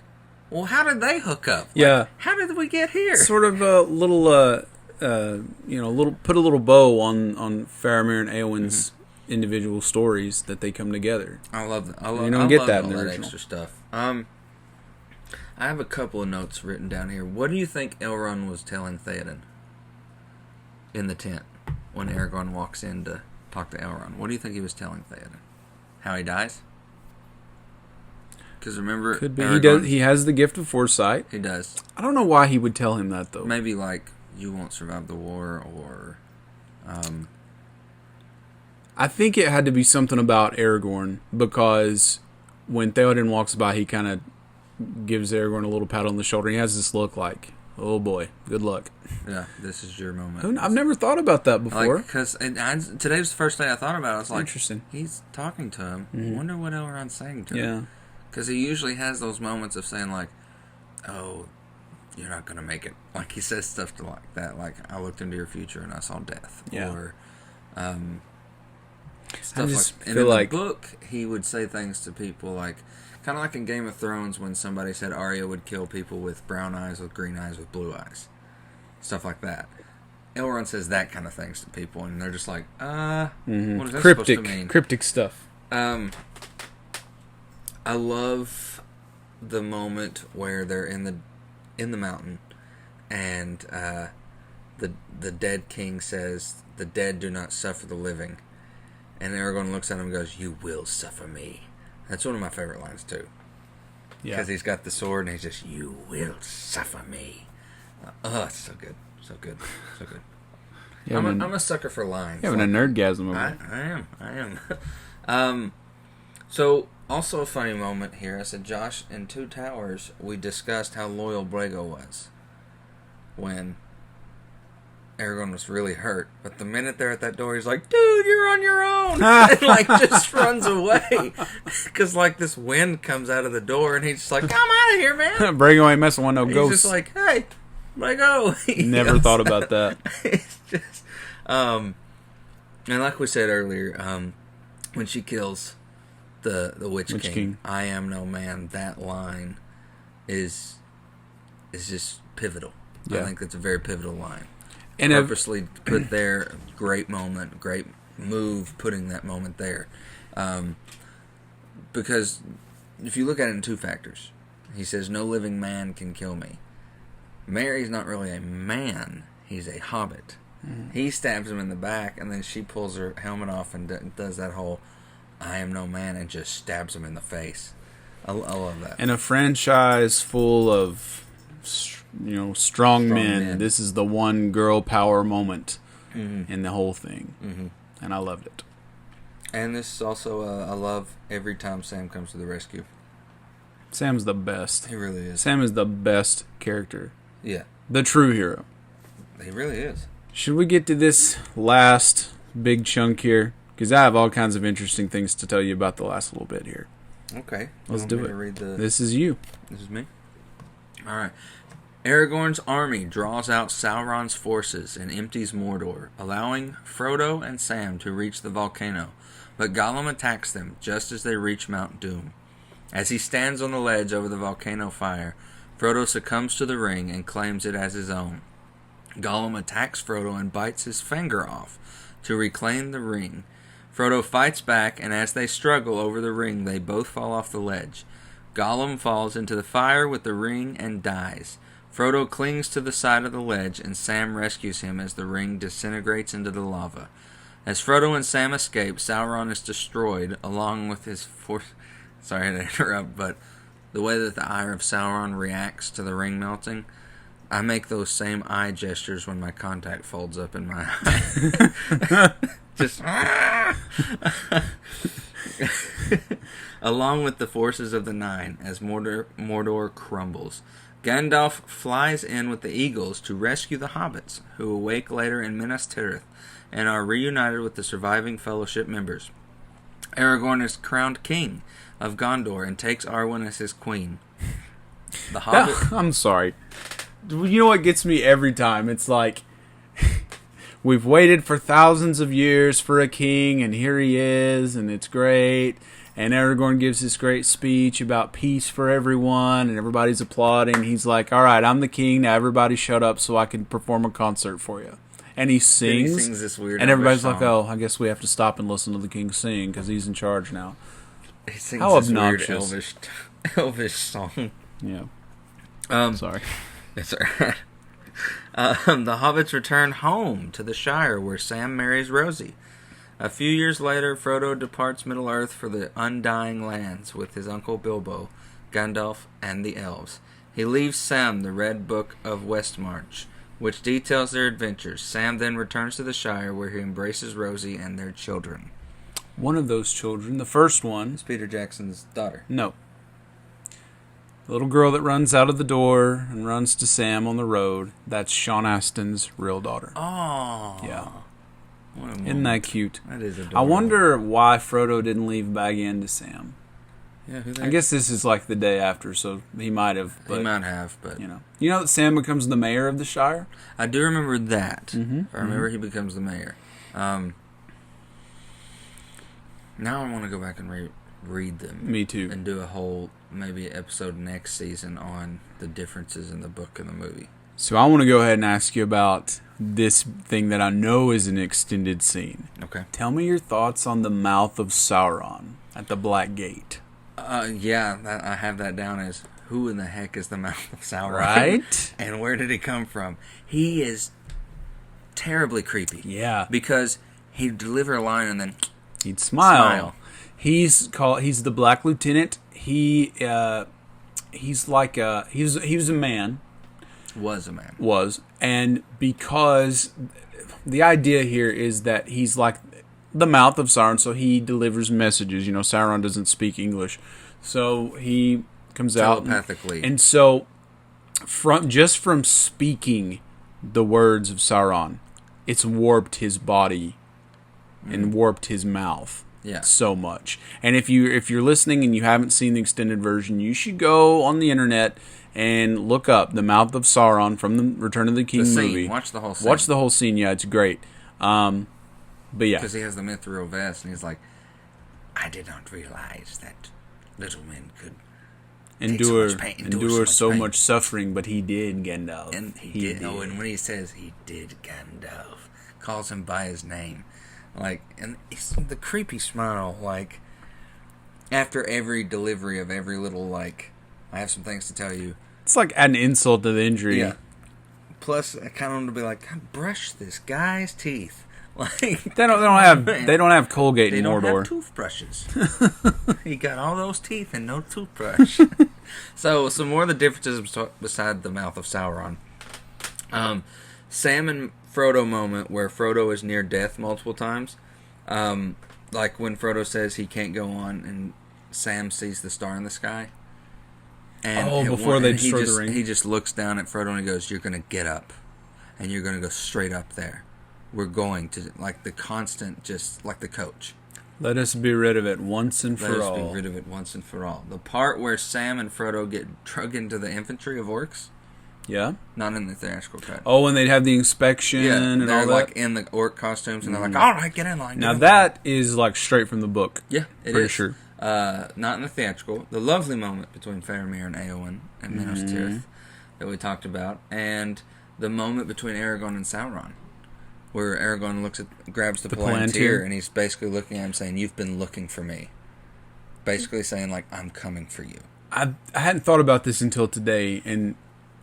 well, how did they hook up? How did we get here? Sort of a little, put a little bow on Faramir and Eowyn's individual stories that they come together. I love that. You don't get that in the all that original. extra stuff. I have a couple of notes written down here. What do you think Elrond was telling Theoden in the tent when Aragorn walks in to talk to Elrond? What do you think he was telling Theoden? How he dies? Because remember, Could be. Aragorn, He has the gift of foresight. He does. I don't know why he would tell him that, though. Maybe like, you won't survive the war, or... I think it had to be something about Aragorn, because when Theoden walks by, he kind of gives Aragorn a little pat on the shoulder. He has this look like, oh boy, good luck. Yeah, this is your moment. I've never thought about that before. Because today was the first day I thought about it. I was like, interesting. He's talking to him. Mm-hmm. I wonder what Elrond's saying to him. Yeah. Because he usually has those moments of saying like, oh, you're not going to make it. Like, he says stuff to like that. Like, I looked into your future and I saw death. Yeah. Or stuff like... And feel in like the book, he would say things to people like... Kind of like in Game of Thrones when somebody said Arya would kill people with brown eyes, with green eyes, with blue eyes. Stuff like that. Elrond says that kind of things to people, and they're just like, what is that supposed to mean? Cryptic stuff. I love the moment where they're in the mountain, and the dead king says, "The dead do not suffer the living," and Aragorn looks at him and goes, "You will suffer me." That's one of my favorite lines too. Yeah. Because he's got the sword and he's just, "You will suffer me." It's so good, so good, so good. I'm a sucker for lines. You're having a nerdgasm over it. I am. So, also a funny moment here. I said, Josh, in Two Towers, we discussed how loyal Brago was when Aragorn was really hurt. But the minute they're at that door, he's like, dude, you're on your own. And, like, just runs away. Because, like, this wind comes out of the door, and he's just like, come out of here, man. Brago ain't messing with no ghosts. He's just like, hey, Brago. Never thought about that. It's just... and like we said earlier, when she kills the Witch King, I am no man, that line is just pivotal. Yeah. I think that's a very pivotal line. And purposely put there, great moment, great move putting that moment there. Because if you look at it in two factors, he says, no living man can kill me. Merry's not really a man, he's a hobbit. He stabs him in the back, and then she pulls her helmet off and does that whole I am no man, and just stabs him in the face. I love that. In a franchise full of strong men, this is the one girl power moment in the whole thing. And I loved it. And this is also, I love every time Sam comes to the rescue. Sam's the best. He really is. Sam is the best character. Yeah. The true hero. He really is. Should we get to this last big chunk here? Because I have all kinds of interesting things to tell you about the last little bit here. Okay. Let's do it. Read This is you. This is me? All right. Aragorn's army draws out Sauron's forces and empties Mordor, allowing Frodo and Sam to reach the volcano. But Gollum attacks them just as they reach Mount Doom. As he stands on the ledge over the volcano fire, Frodo succumbs to the ring and claims it as his own. Gollum attacks Frodo and bites his finger off to reclaim the ring. Frodo fights back, and as they struggle over the ring, they both fall off the ledge. Gollum falls into the fire with the ring and dies. Frodo clings to the side of the ledge, and Sam rescues him as the ring disintegrates into the lava. As Frodo and Sam escape, Sauron is destroyed, along with his force... Sorry to interrupt, but the way that the eye of Sauron reacts to the ring melting... I make those same eye gestures when my contact folds up in my eye. Just... Along with the forces of the Nine, as Mordor crumbles. Gandalf flies in with the Eagles to rescue the hobbits, who awake later in Minas Tirith, and are reunited with the surviving Fellowship members. Aragorn is crowned king of Gondor and takes Arwen as his queen. The Hobbit... I'm sorry. You know what gets me every time? It's like, we've waited for thousands of years for a king, and here he is, and it's great. And Aragorn gives this great speech about peace for everyone, and everybody's applauding. He's like, all right, I'm the king, now everybody shut up so I can perform a concert for you. And he sings this weird and everybody's Elvish like, song. oh, I guess we have to stop and listen to the king sing, because he's in charge now. He sings How this obnoxious. weird Elvish song. Yeah. Sorry. It's alright. The hobbits return home to the Shire, where Sam marries Rosie. A few years later, Frodo departs Middle-earth for the Undying Lands with his uncle Bilbo, Gandalf, and the elves. He leaves Sam the Red Book of Westmarch, which details their adventures. Sam then returns to the Shire, where he embraces Rosie and their children. One of those children, the first one... It's Peter Jackson's daughter. No. The little girl that runs out of the door and runs to Sam on the road, that's Sean Astin's real daughter. Oh. Yeah. What a Isn't that cute? That is adorable. I wonder why Frodo didn't leave Bag End to Sam. Yeah, who I guess this is like the day after, so he might have. But, he might have, but... You know that Sam becomes the mayor of the Shire? I do remember that. Mm-hmm. I remember he becomes the mayor. Now I want to go back and read them. Me too. And do a whole, maybe episode next season on the differences in the book and the movie. So I want to go ahead and ask you about this thing that I know is an extended scene. Okay. Tell me your thoughts on the mouth of Sauron at the Black Gate. Yeah, I have that down as, who in the heck is the mouth of Sauron? Right? And where did he come from? He is terribly creepy. Yeah. Because he'd deliver a line and then... He'd smile. He's the Black Lieutenant. He's like he was a man. Was a man. Was. And because the idea here is that he's like the mouth of Sauron, so he delivers messages. Sauron doesn't speak English. So he comes out telepathically. And so from speaking the words of Sauron, it's warped his body and warped his mouth. Yeah. So much. And if you're listening and you haven't seen the extended version, you should go on the internet and look up the mouth of Sauron from the Return of the King movie. Watch the whole scene. Watch the whole scene. Yeah, it's great. But yeah, because he has the mithril vest and he's like, I did not realize that little men could endure so pain. much suffering, but he did, Gandalf. And he did. Oh, and when he says he did, Gandalf calls him by his name. And it's the creepy smile, after every delivery of every little, I have some things to tell you. It's like an insult to the injury. Yeah. Plus, I kind of want to be like, God, brush this guy's teeth. They don't have Colgate in Mordor. They don't have toothbrushes. He got all those teeth and no toothbrush. So, some more of the differences beside the mouth of Sauron. Sam and Frodo moment where Frodo is near death multiple times. Like when Frodo says he can't go on and Sam sees the star in the sky. And before they destroy the ring. He just looks down at Frodo and he goes, you're going to get up. And you're going to go straight up there. We're going to, the constant, just like the coach. Let us be rid of it once and for all. Let us be rid of it once and for all. The part where Sam and Frodo get drug into the infantry of orcs. Yeah? Not in the theatrical cut. Oh, when they'd have the inspection and all that? They're in the orc costumes and they're like, all right, get in line. Now that is straight from the book. Yeah, it is. Pretty sure. Not in the theatrical. The lovely moment between Faramir and Éowyn and Minas Tirith that we talked about. And the moment between Aragorn and Sauron. Where Aragorn grabs the Palantir and he's basically looking at him saying, you've been looking for me. Basically saying, I'm coming for you. I hadn't thought about this until today, and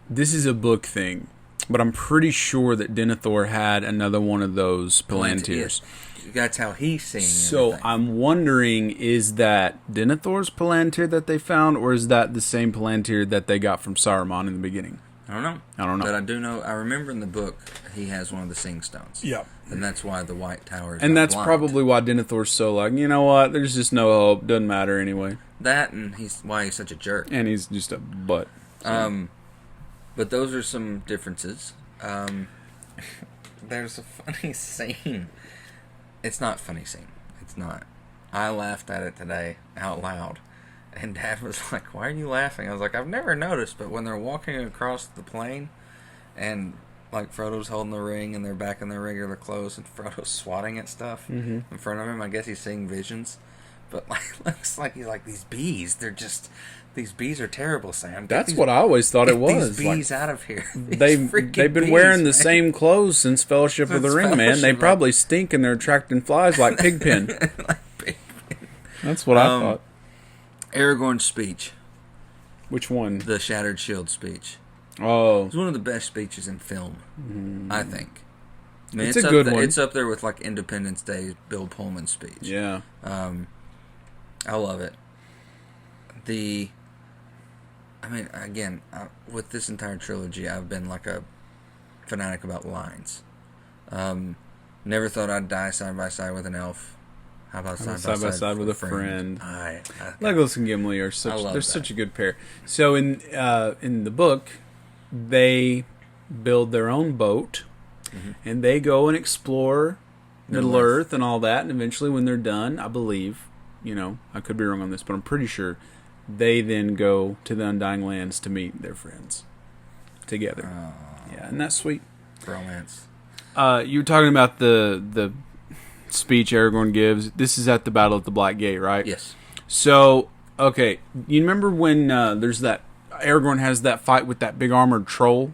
this is a book thing, but I'm pretty sure that Denethor had another one of those Palantirs. Yes. That's how he's seeing So everything. I'm wondering, is that Denethor's Palantir that they found, or is that the same Palantir that they got from Saruman in the beginning? I don't know. But I do know, I remember in the book, he has one of the Sing Stones. Yeah. And that's why the White Tower is And that's blind. probably why Denethor's so you know what, there's just no hope, doesn't matter anyway. That, and why he's such a jerk. And he's just a butt. So. But those are some differences. There's a funny scene. It's not a funny scene. It's not. I laughed at it today out loud. And Dad was like, why are you laughing? I was like, I've never noticed, but when they're walking across the plain and Frodo's holding the ring and they're back in their regular clothes and Frodo's swatting at stuff in front of him, I guess he's seeing visions. But looks like he's like, these bees, these bees are terrible, Sam. That's what I always thought it was. These bees out of here. They've been wearing the same clothes since Fellowship of the Ring, man. They probably stink and they're attracting flies like Pigpen. That's what I thought. Aragorn's speech. Which one? The Shattered Shield speech. Oh. It's one of the best speeches in film, I think. I mean, it's a good one. It's up there with Independence Day, Bill Pullman's speech. Yeah. I love it. The I mean, again, with this entire trilogy, I've been like a fanatic about lines. Never thought I'd die side by side with an elf. How about side by side with a friend? Legolas and Gimli are they're that. such a good pair. So in the book, they build their own boat, and they go and explore Middle Earth and all that. And eventually, when they're done, I believe, I could be wrong on this, but I'm pretty sure they then go to the Undying Lands to meet their friends together. Yeah, isn't that sweet? Romance. You were talking about the speech Aragorn gives. This is at the Battle at the Black Gate, right? Yes. So, okay, you remember when there's that Aragorn has that fight with that big armored troll?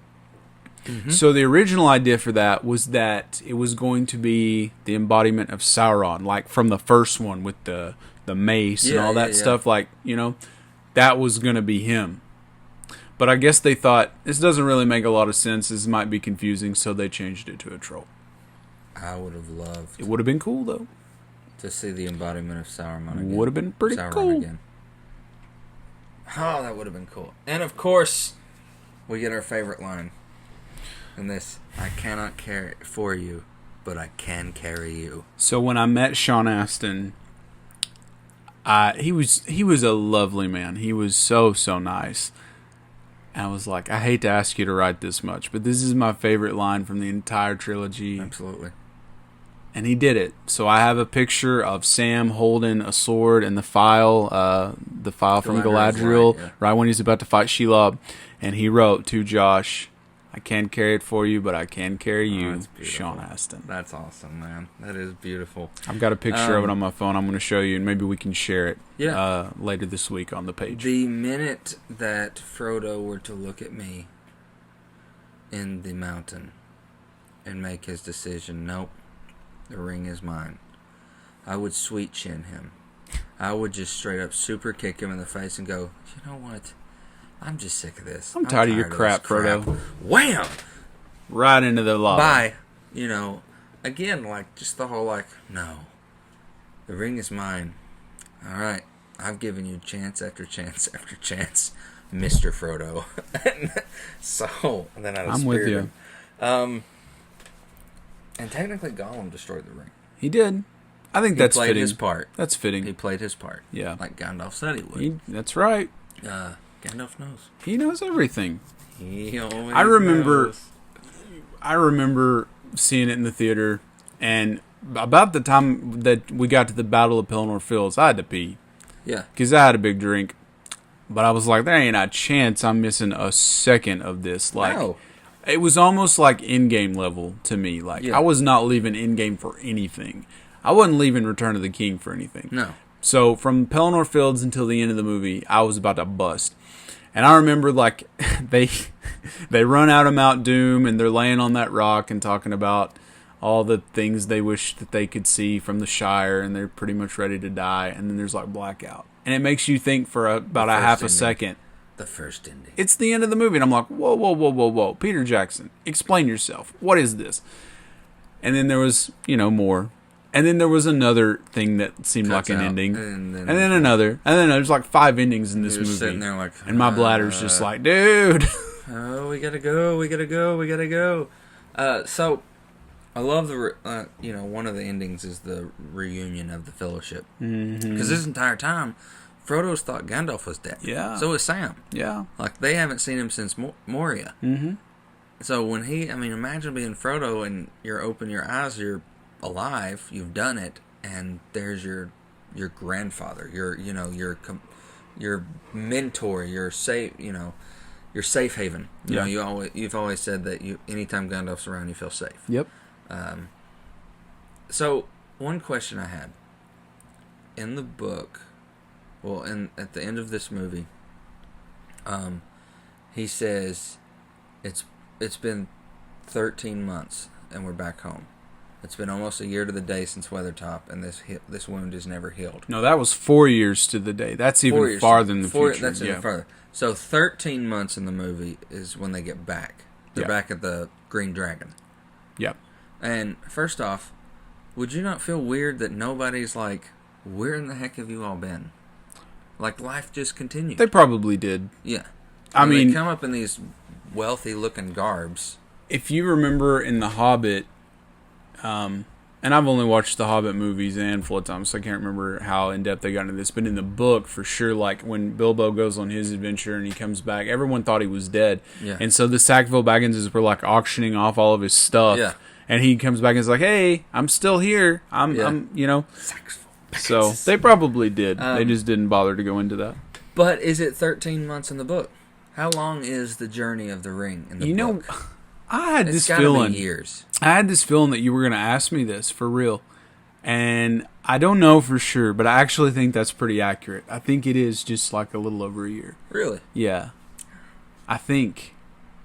Mm-hmm. So the original idea for that was that it was going to be the embodiment of Sauron, like from the first one with the mace and all that stuff. Like, that was going to be him. But I guess they thought, this doesn't really make a lot of sense. This might be confusing, so they changed it to a troll. I would have loved... It would have been cool, though. To see the embodiment of Sauron again. Would have been pretty cool. Again. Oh, that would have been cool. And, of course, we get our favorite line in this. I cannot carry for you, but I can carry you. So when I met Sean Astin, he was a lovely man. He was so nice. And I was like, I hate to ask you to write this much, but this is my favorite line from the entire trilogy. Absolutely. And he did it. So I have a picture of Sam holding a sword and the file from Galadriel, right when he's about to fight Shelob. And he wrote to Josh, I can't carry it for you, but I can carry you, Sean Astin. That's awesome, man. That is beautiful. I've got a picture of it on my phone. I'm going to show you, and maybe we can share it later this week on the page. The minute that Frodo were to look at me in the mountain and make his decision, nope, the ring is mine, I would sweet chin him. I would just straight up super kick him in the face and go, you know what? I'm just sick of this. I'm tired of your crap, Frodo. Wham! Right into the lava. Bye. Again, like, just the whole, like, no. The ring is mine. All right. I've given you chance after chance after chance, Mr. Frodo. And then I was with you. And technically, Gollum destroyed the ring. He did. I think that's fitting. He played his part. That's fitting. He played his part. Yeah. Like Gandalf said he would. That's right. Gandalf knows. He knows everything. He always knows. I remember seeing it in the theater, and about the time that we got to the Battle of Pelennor Fields, I had to pee. Yeah. Because I had a big drink. But I was like, there ain't a chance I'm missing a second of this. Like, no. It was almost like in-game level to me. Like, I was not leaving in-game for anything. I wasn't leaving Return of the King for anything. No. So from Pelennor Fields until the end of the movie, I was about to bust. And I remember, like, they run out of Mount Doom, and they're laying on that rock and talking about all the things they wish that they could see from the Shire, and they're pretty much ready to die. And then there's, like, blackout. And it makes you think for about a half a second. The first ending. It's the end of the movie. And I'm like, whoa. Peter Jackson, explain yourself. What is this? And then there was, more. And then there was another thing that seemed like an ending. And then another. And then there's like 5 endings in this movie. Sitting there like, and my bladder's just like, dude. Oh, we gotta go. So, I love the, one of the endings is the reunion of the Fellowship. Because this entire time, Frodo's thought Gandalf was dead. Yeah. So is Sam. Yeah. Like, they haven't seen him since Moria. Mm-hmm. So when imagine being Frodo and you're open your eyes, you're alive, you've done it, and there's your grandfather, your mentor, your safe haven. You've always said that anytime Gandalf's around, you feel safe. Yep. So one question I had in the book, at the end of this movie, he says it's been 13 months and we're back home. It's been almost a year to the day since Weathertop, and this wound is never healed. No, that was 4 years to the day. That's even farther in the future. That's even farther. So 13 months in the movie is when they get back. They're back at the Green Dragon. Yep. And first off, would you not feel weird that nobody's like, where in the heck have you all been? Like, life just continued. They probably did. Yeah. I mean, they come up in these wealthy-looking garbs. If you remember in The Hobbit, and I've only watched the Hobbit movies a handful of times, so I can't remember how in-depth they got into this, but in the book, for sure, like, when Bilbo goes on his adventure and he comes back, everyone thought he was dead. Yeah. And so the Sackville Bagginses were, like, auctioning off all of his stuff. Yeah. And he comes back and is like, hey, I'm still here. I'm you know. So they probably did. They just didn't bother to go into that. But is it 13 months in the book? How long is the journey of the ring in the book? You know, I had It's this gotta feeling. be years. I had this feeling that you were going to ask me this for real. And I don't know for sure, but I actually think that's pretty accurate. I think it is just like a little over a year. Really? Yeah. I think.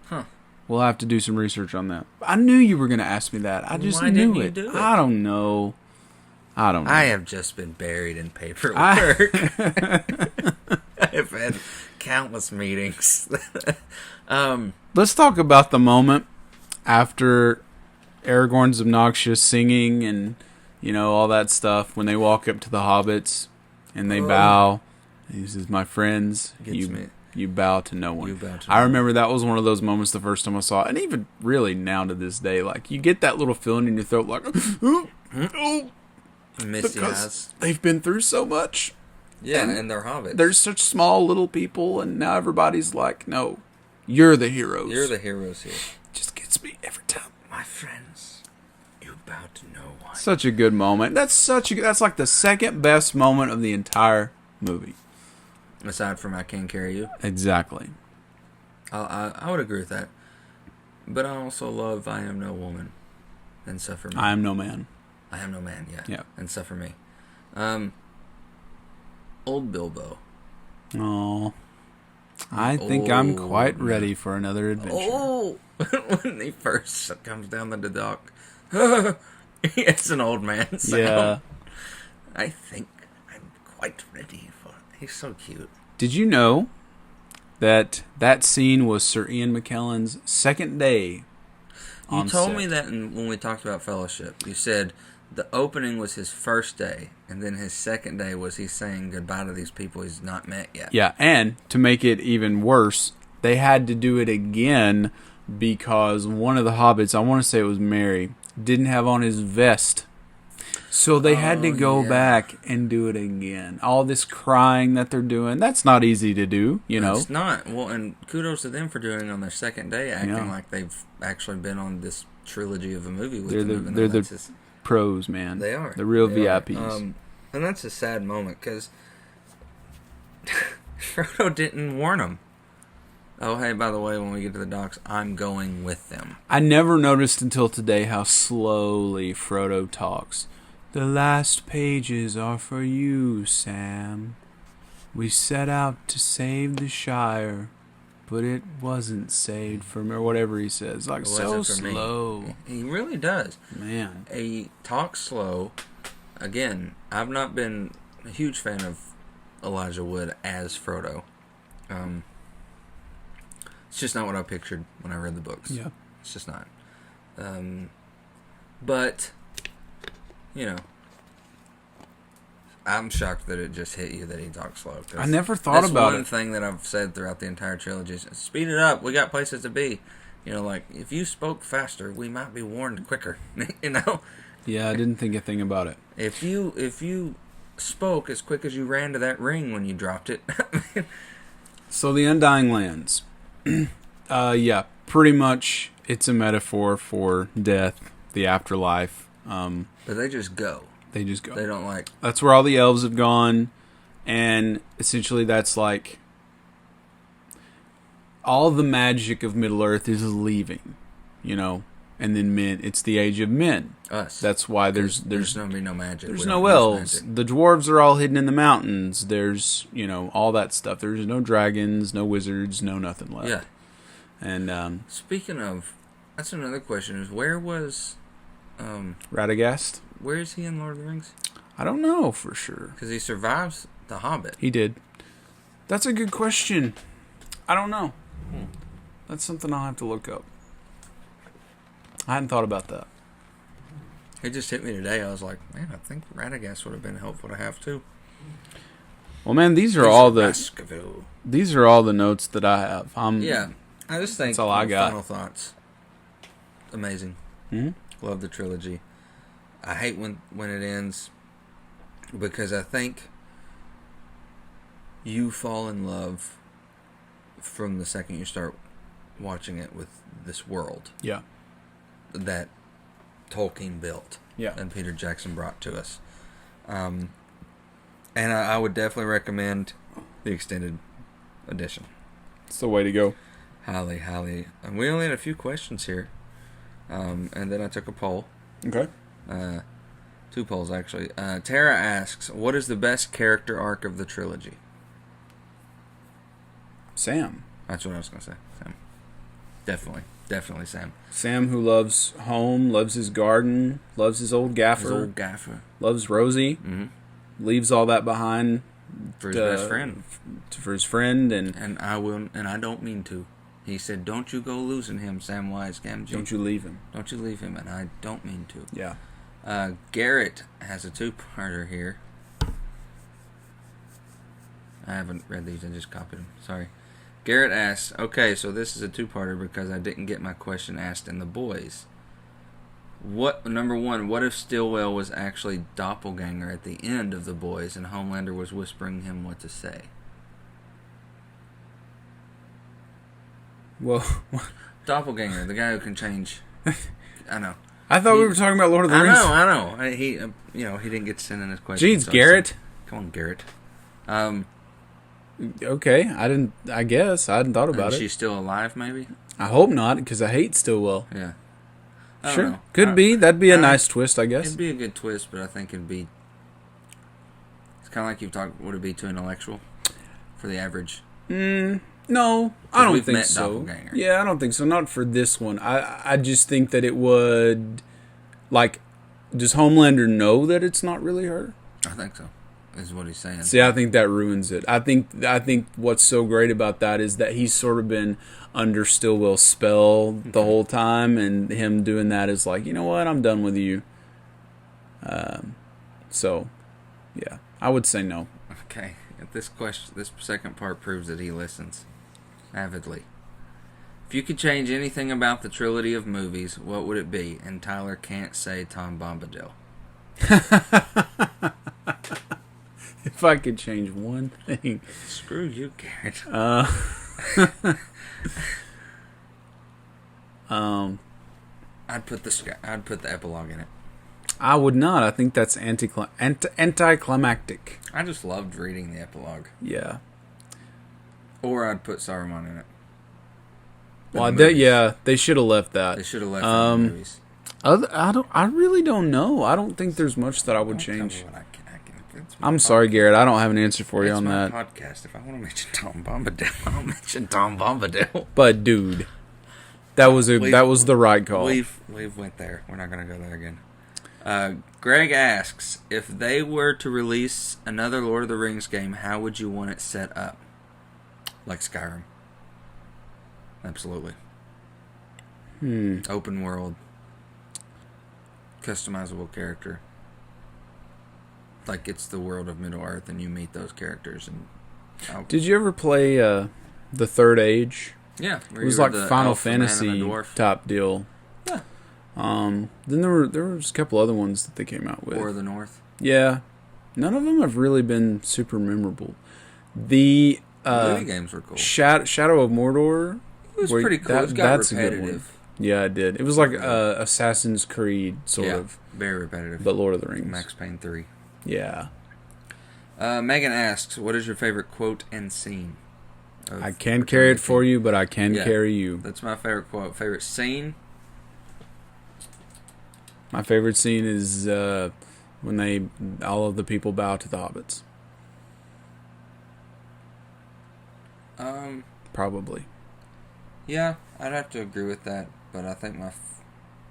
Huh. We'll have to do some research on that. I knew you were going to ask me that. I just Why knew didn't you it. do it? I don't know. I have just been buried in paperwork. I've had countless meetings. Let's talk about the moment after Aragorn's obnoxious singing and, you know, all that stuff. When they walk up to the hobbits and they bow. He says, my friends, you bow to no one. I remember that was one of those moments the first time I saw it. And even really now to this day, like, you get that little feeling in your throat like, oh, Misty because eyes. they've been through so much. Yeah, and they're hobbits. They're such small little people, and now everybody's like, no, you're the heroes. You're the heroes here. Just gets me every time. My friends, you bow to no one. Such a good moment. That's like the second best moment of the entire movie. Aside from I Can Carry You. Exactly. I would agree with that. But I also love I Am No Woman and Suffer Me. I am no man. I Am No Man, yeah. Yeah. And Suffer Me. Old Bilbo. Oh, I think I'm quite ready for another adventure. Oh! When he first comes down the dock. It's an old man sound. Yeah. I think I'm quite ready for it. He's so cute. Did you know that scene was Sir Ian McKellen's second day on You told set? me that when we talked about Fellowship. You said the opening was his first day, and then his second day was he saying goodbye to these people he's not met yet. Yeah, and to make it even worse, they had to do it again because one of the hobbits, I want to say it was Merry, didn't have on his vest. So they had to go back and do it again. All this crying that they're doing, that's not easy to do, you know. It's not. Well, and kudos to them for doing it on their second day, acting like they've actually been on this trilogy of a movie with them. They're the pros, man. They are. The real They VIPs. are. And that's a sad moment, because Frodo didn't warn him. Oh, hey, by the way, when we get to the docks, I'm going with them. I never noticed until today how slowly Frodo talks. The last pages are for you, Sam. We set out to save the Shire, but it wasn't saved for me, or whatever he says. Like, so slow. He really does. Man. He talks slow. Again, I've not been a huge fan of Elijah Wood as Frodo. It's just not what I pictured when I read the books. Yeah. It's just not. But, you know, I'm shocked that it just hit you that he talks slow. I never thought about it. That's one thing that I've said throughout the entire trilogy. Is, speed it up. We got places to be. You know, like, if you spoke faster, we might be warned quicker. You know? Yeah, I didn't think a thing about it. If you spoke as quick as you ran to that ring when you dropped it. So the Undying Lands. Yeah, pretty much it's a metaphor for death, the afterlife. But they just go. They just go. They don't like... That's where all the elves have gone, and essentially that's like... all the magic of Middle-earth is leaving, you know? And then men, it's the age of men. Us. That's why there's going to be no magic. There's no elves. The dwarves are all hidden in the mountains. There's, you know, all that stuff. There's no dragons, no wizards, no nothing left. Yeah. And speaking of, that's another question: is where was Radagast? Where is he in Lord of the Rings? I don't know for sure. Because he survives the Hobbit. He did. That's a good question. I don't know. That's something I'll have to look up. I hadn't thought about that. It just hit me today. I was like, man, I think Radagast would have been helpful to have too. Well, man, these are all the notes that I have. I just think that's all I got. Final thoughts. Amazing. Mm-hmm. Love the trilogy. I hate when it ends because I think you fall in love from the second you start watching it with this world. Yeah. That Tolkien built. Yeah. And Peter Jackson brought to us. And I would definitely recommend the extended edition. It's the way to go. Highly. And we only had a few questions here. And then I took a poll. Okay. 2 polls, actually. Tara asks, what is the best character arc of the trilogy? Sam. That's what I was going to say. Sam. Definitely Sam. Sam, who loves home, loves his garden, loves his old gaffer. Loves Rosie. Mm-hmm. Leaves all that behind. For his best friend. For his friend. And I don't mean to. He said, don't you go losing him, Samwise Gamgee. Don't you leave him. Don't you leave him, and I don't mean to. Yeah. Garrett has a 2-parter here. I haven't read these, I just copied them. Sorry. Garrett asks, okay, so this is a 2-parter because I didn't get my question asked in The Boys. Number 1, what if Stillwell was actually Doppelganger at the end of The Boys and Homelander was whispering him what to say? Well, Doppelganger, the guy who can change. I know. I thought we were talking about Lord of the Rings. I know. He didn't get to send in his question. Jeez, so Garrett. Come on, Garrett. Okay, I guess I hadn't thought about it. Is she still alive? Maybe. I hope not, because I hate Stillwell. Yeah. Sure, could be. That'd be a nice twist, I guess. It'd be a good twist, but I think it'd be. It's kind of like you've talked. Would it be too intellectual for the average? No, I don't think so. Doppelganger. Yeah, I don't think so. Not for this one. I just think that it would, like, does Homelander know that it's not really her? I think so. Is what he's saying. See, I think that ruins it. I think what's so great about that is that he's sort of been under Stillwell's spell the whole time, and him doing that is like, you know what, I'm done with you. So, yeah, I would say no. Okay, this second part proves that he listens avidly. If you could change anything about the trilogy of movies, what would it be? And Tyler can't say Tom Bombadil. If I could change one thing. Screw you, Garrett. I'd put the epilogue in it. I would not. I think that's anticlimactic. I just loved reading the epilogue. Yeah. Or I'd put Saruman in it. Well, they should have left that. They should have left the movies. I really don't know. I don't think there's much that I would change. Tell me what I can. I'm sorry, Garrett. I don't have an answer for you on that. It's my podcast. If I want to mention Tom Bombadil, I'll mention Tom Bombadil. But dude, that was the right call. We've went there. We're not going to go there again. Greg asks, if they were to release another Lord of the Rings game, how would you want it set up? Like Skyrim. Absolutely. Open world. Customizable character. Like it's the world of Middle-earth and you meet those characters. And did you ever play The Third Age? Yeah. It was like Final Fantasy top deal. Yeah. Then there was a couple other ones that they came out with. War of the North. Yeah. None of them have really been super memorable. The movie games were cool. Shadow of Mordor. It was pretty cool. It got repetitive. A good one. Yeah, it did. It was like Assassin's Creed, sort of. Very repetitive. But Lord of the Rings. Max Payne 3. Yeah. Megan asks, what is your favorite quote and scene? I can carry it for you, but I can carry you. That's my favorite quote. Favorite scene? My favorite scene is when all of the people bow to the hobbits. Probably. Yeah, I'd have to agree with that, but I think my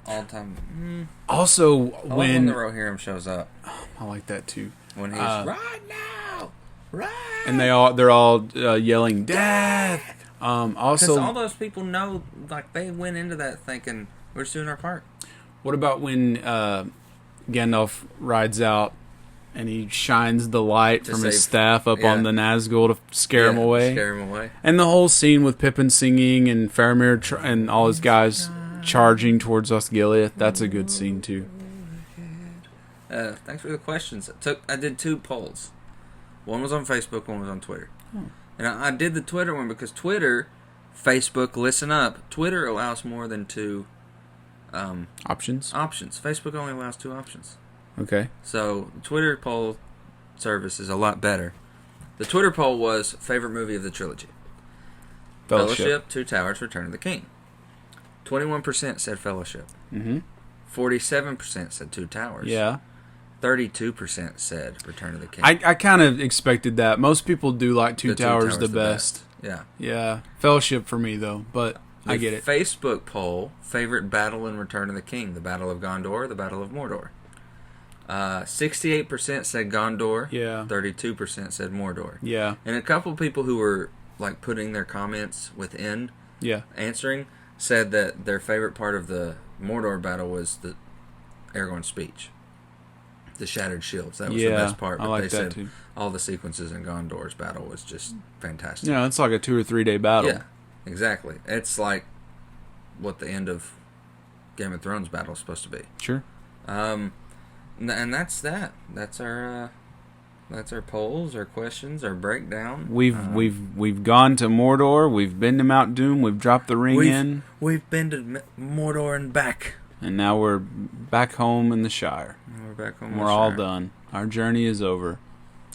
all-time... Also, when the Rohirrim shows up. I like that too. When he's right now, right, and they're all yelling death. Also, because all those people know, like they went into that thinking we're just doing our part. What about when Gandalf rides out and he shines the light from his save- staff up yeah. on the Nazgul to scare him away. Scare him away. And the whole scene with Pippin singing and Faramir and all his guys charging towards Osgiliath, that's a good scene too. Thanks for the questions. I did 2 polls. One was on Facebook, one was on Twitter. And I did the Twitter one because Twitter, Facebook, listen up. Twitter allows more than 2 Options? Facebook only allows 2 options. Okay. So the Twitter poll service is a lot better. The Twitter poll was favorite movie of the trilogy. Fellowship, Two Towers, Return of the King. 21% said Fellowship. 47% said Two Towers. Yeah. 32% said Return of the King. I kind of expected that. Most people do like Two The Two Towers the best. Yeah. Yeah. Fellowship for me, though, but I get it. Facebook poll, favorite battle in Return of the King, the Battle of Gondor, the Battle of Mordor. 68% said Gondor. Yeah. 32% said Mordor. Yeah. And a couple people who were like putting their comments within answering said that their favorite part of the Mordor battle was the Aragorn's speech. The Shattered Shields. That was the best part. But I like they that said too. all the sequences in Gondor's battle was just fantastic. Yeah, it's like a 2 or 3 day battle. Yeah, exactly. It's like what the end of Game of Thrones battle is supposed to be. Sure. And that's that. That's our polls, our questions, our breakdown. We've gone to Mordor. We've been to Mount Doom. We've dropped the ring in, We've been to Mordor and back. and now we're back home in the Shire. We're back home. We're all done. Our journey is over.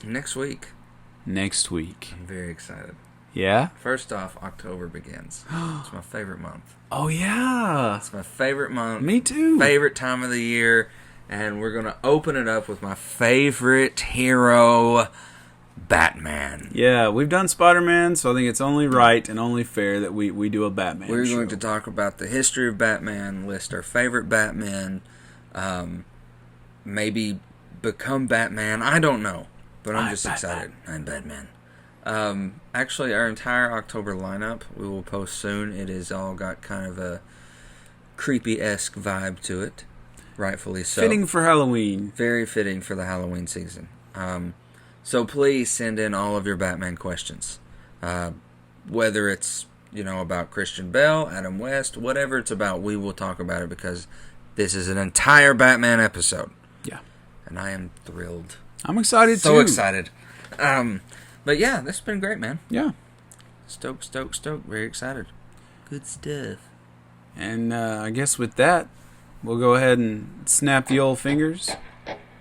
Next week. Next week. I'm very excited. Yeah? First off, October begins. It's my favorite month. Oh, yeah. It's my favorite month. Me too. Favorite time of the year. And we're going to open it up with my favorite hero, Batman. Yeah, we've done Spider-Man, so I think it's only right and only fair that we do a Batman We're show. going to talk about the history of Batman, list our favorite Batman, maybe become Batman. I don't know, but I'm just excited. I'm Batman. Actually, our entire October lineup we will post soon. It has all got kind of a creepy-esque vibe to it, rightfully so. Fitting for Halloween. Very fitting for the Halloween season. So please send in all of your Batman questions. Whether it's, about Christian Bale, Adam West, whatever it's about, we will talk about it because this is an entire Batman episode. Yeah. And I am thrilled. I'm excited too. So excited. But yeah, this has been great, man. Yeah. Stoked. Very excited. Good stuff. And I guess with that, we'll go ahead and snap the old fingers.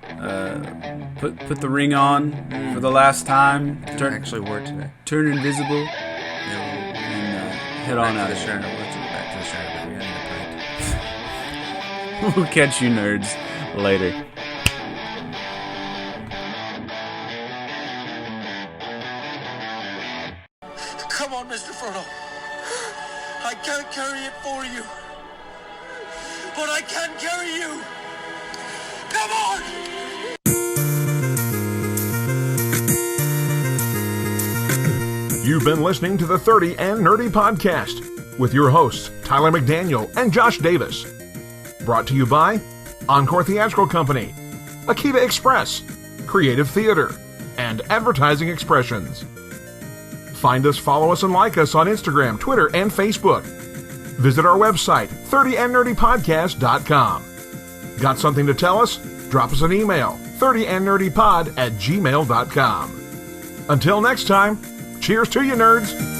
Put the ring on for the last time. Actually work today. Turn invisible. And Head on out. Back to the Shire. We need a pint. We'll catch you nerds later. Come on, Mr. Frodo. I can't carry it for you. But I can carry you. Come on! You've been listening to the 30 and Nerdy Podcast with your hosts, Tyler McDaniel and Josh Davis. Brought to you by Encore Theatrical Company, Akita Express, Creative Theater, and Advertising Expressions. Find us, follow us, and like us on Instagram, Twitter, and Facebook. Visit our website, 30andnerdypodcast.com. Got something to tell us? Drop us an email, 30andnerdypod@gmail.com. Until next time, cheers to you, nerds!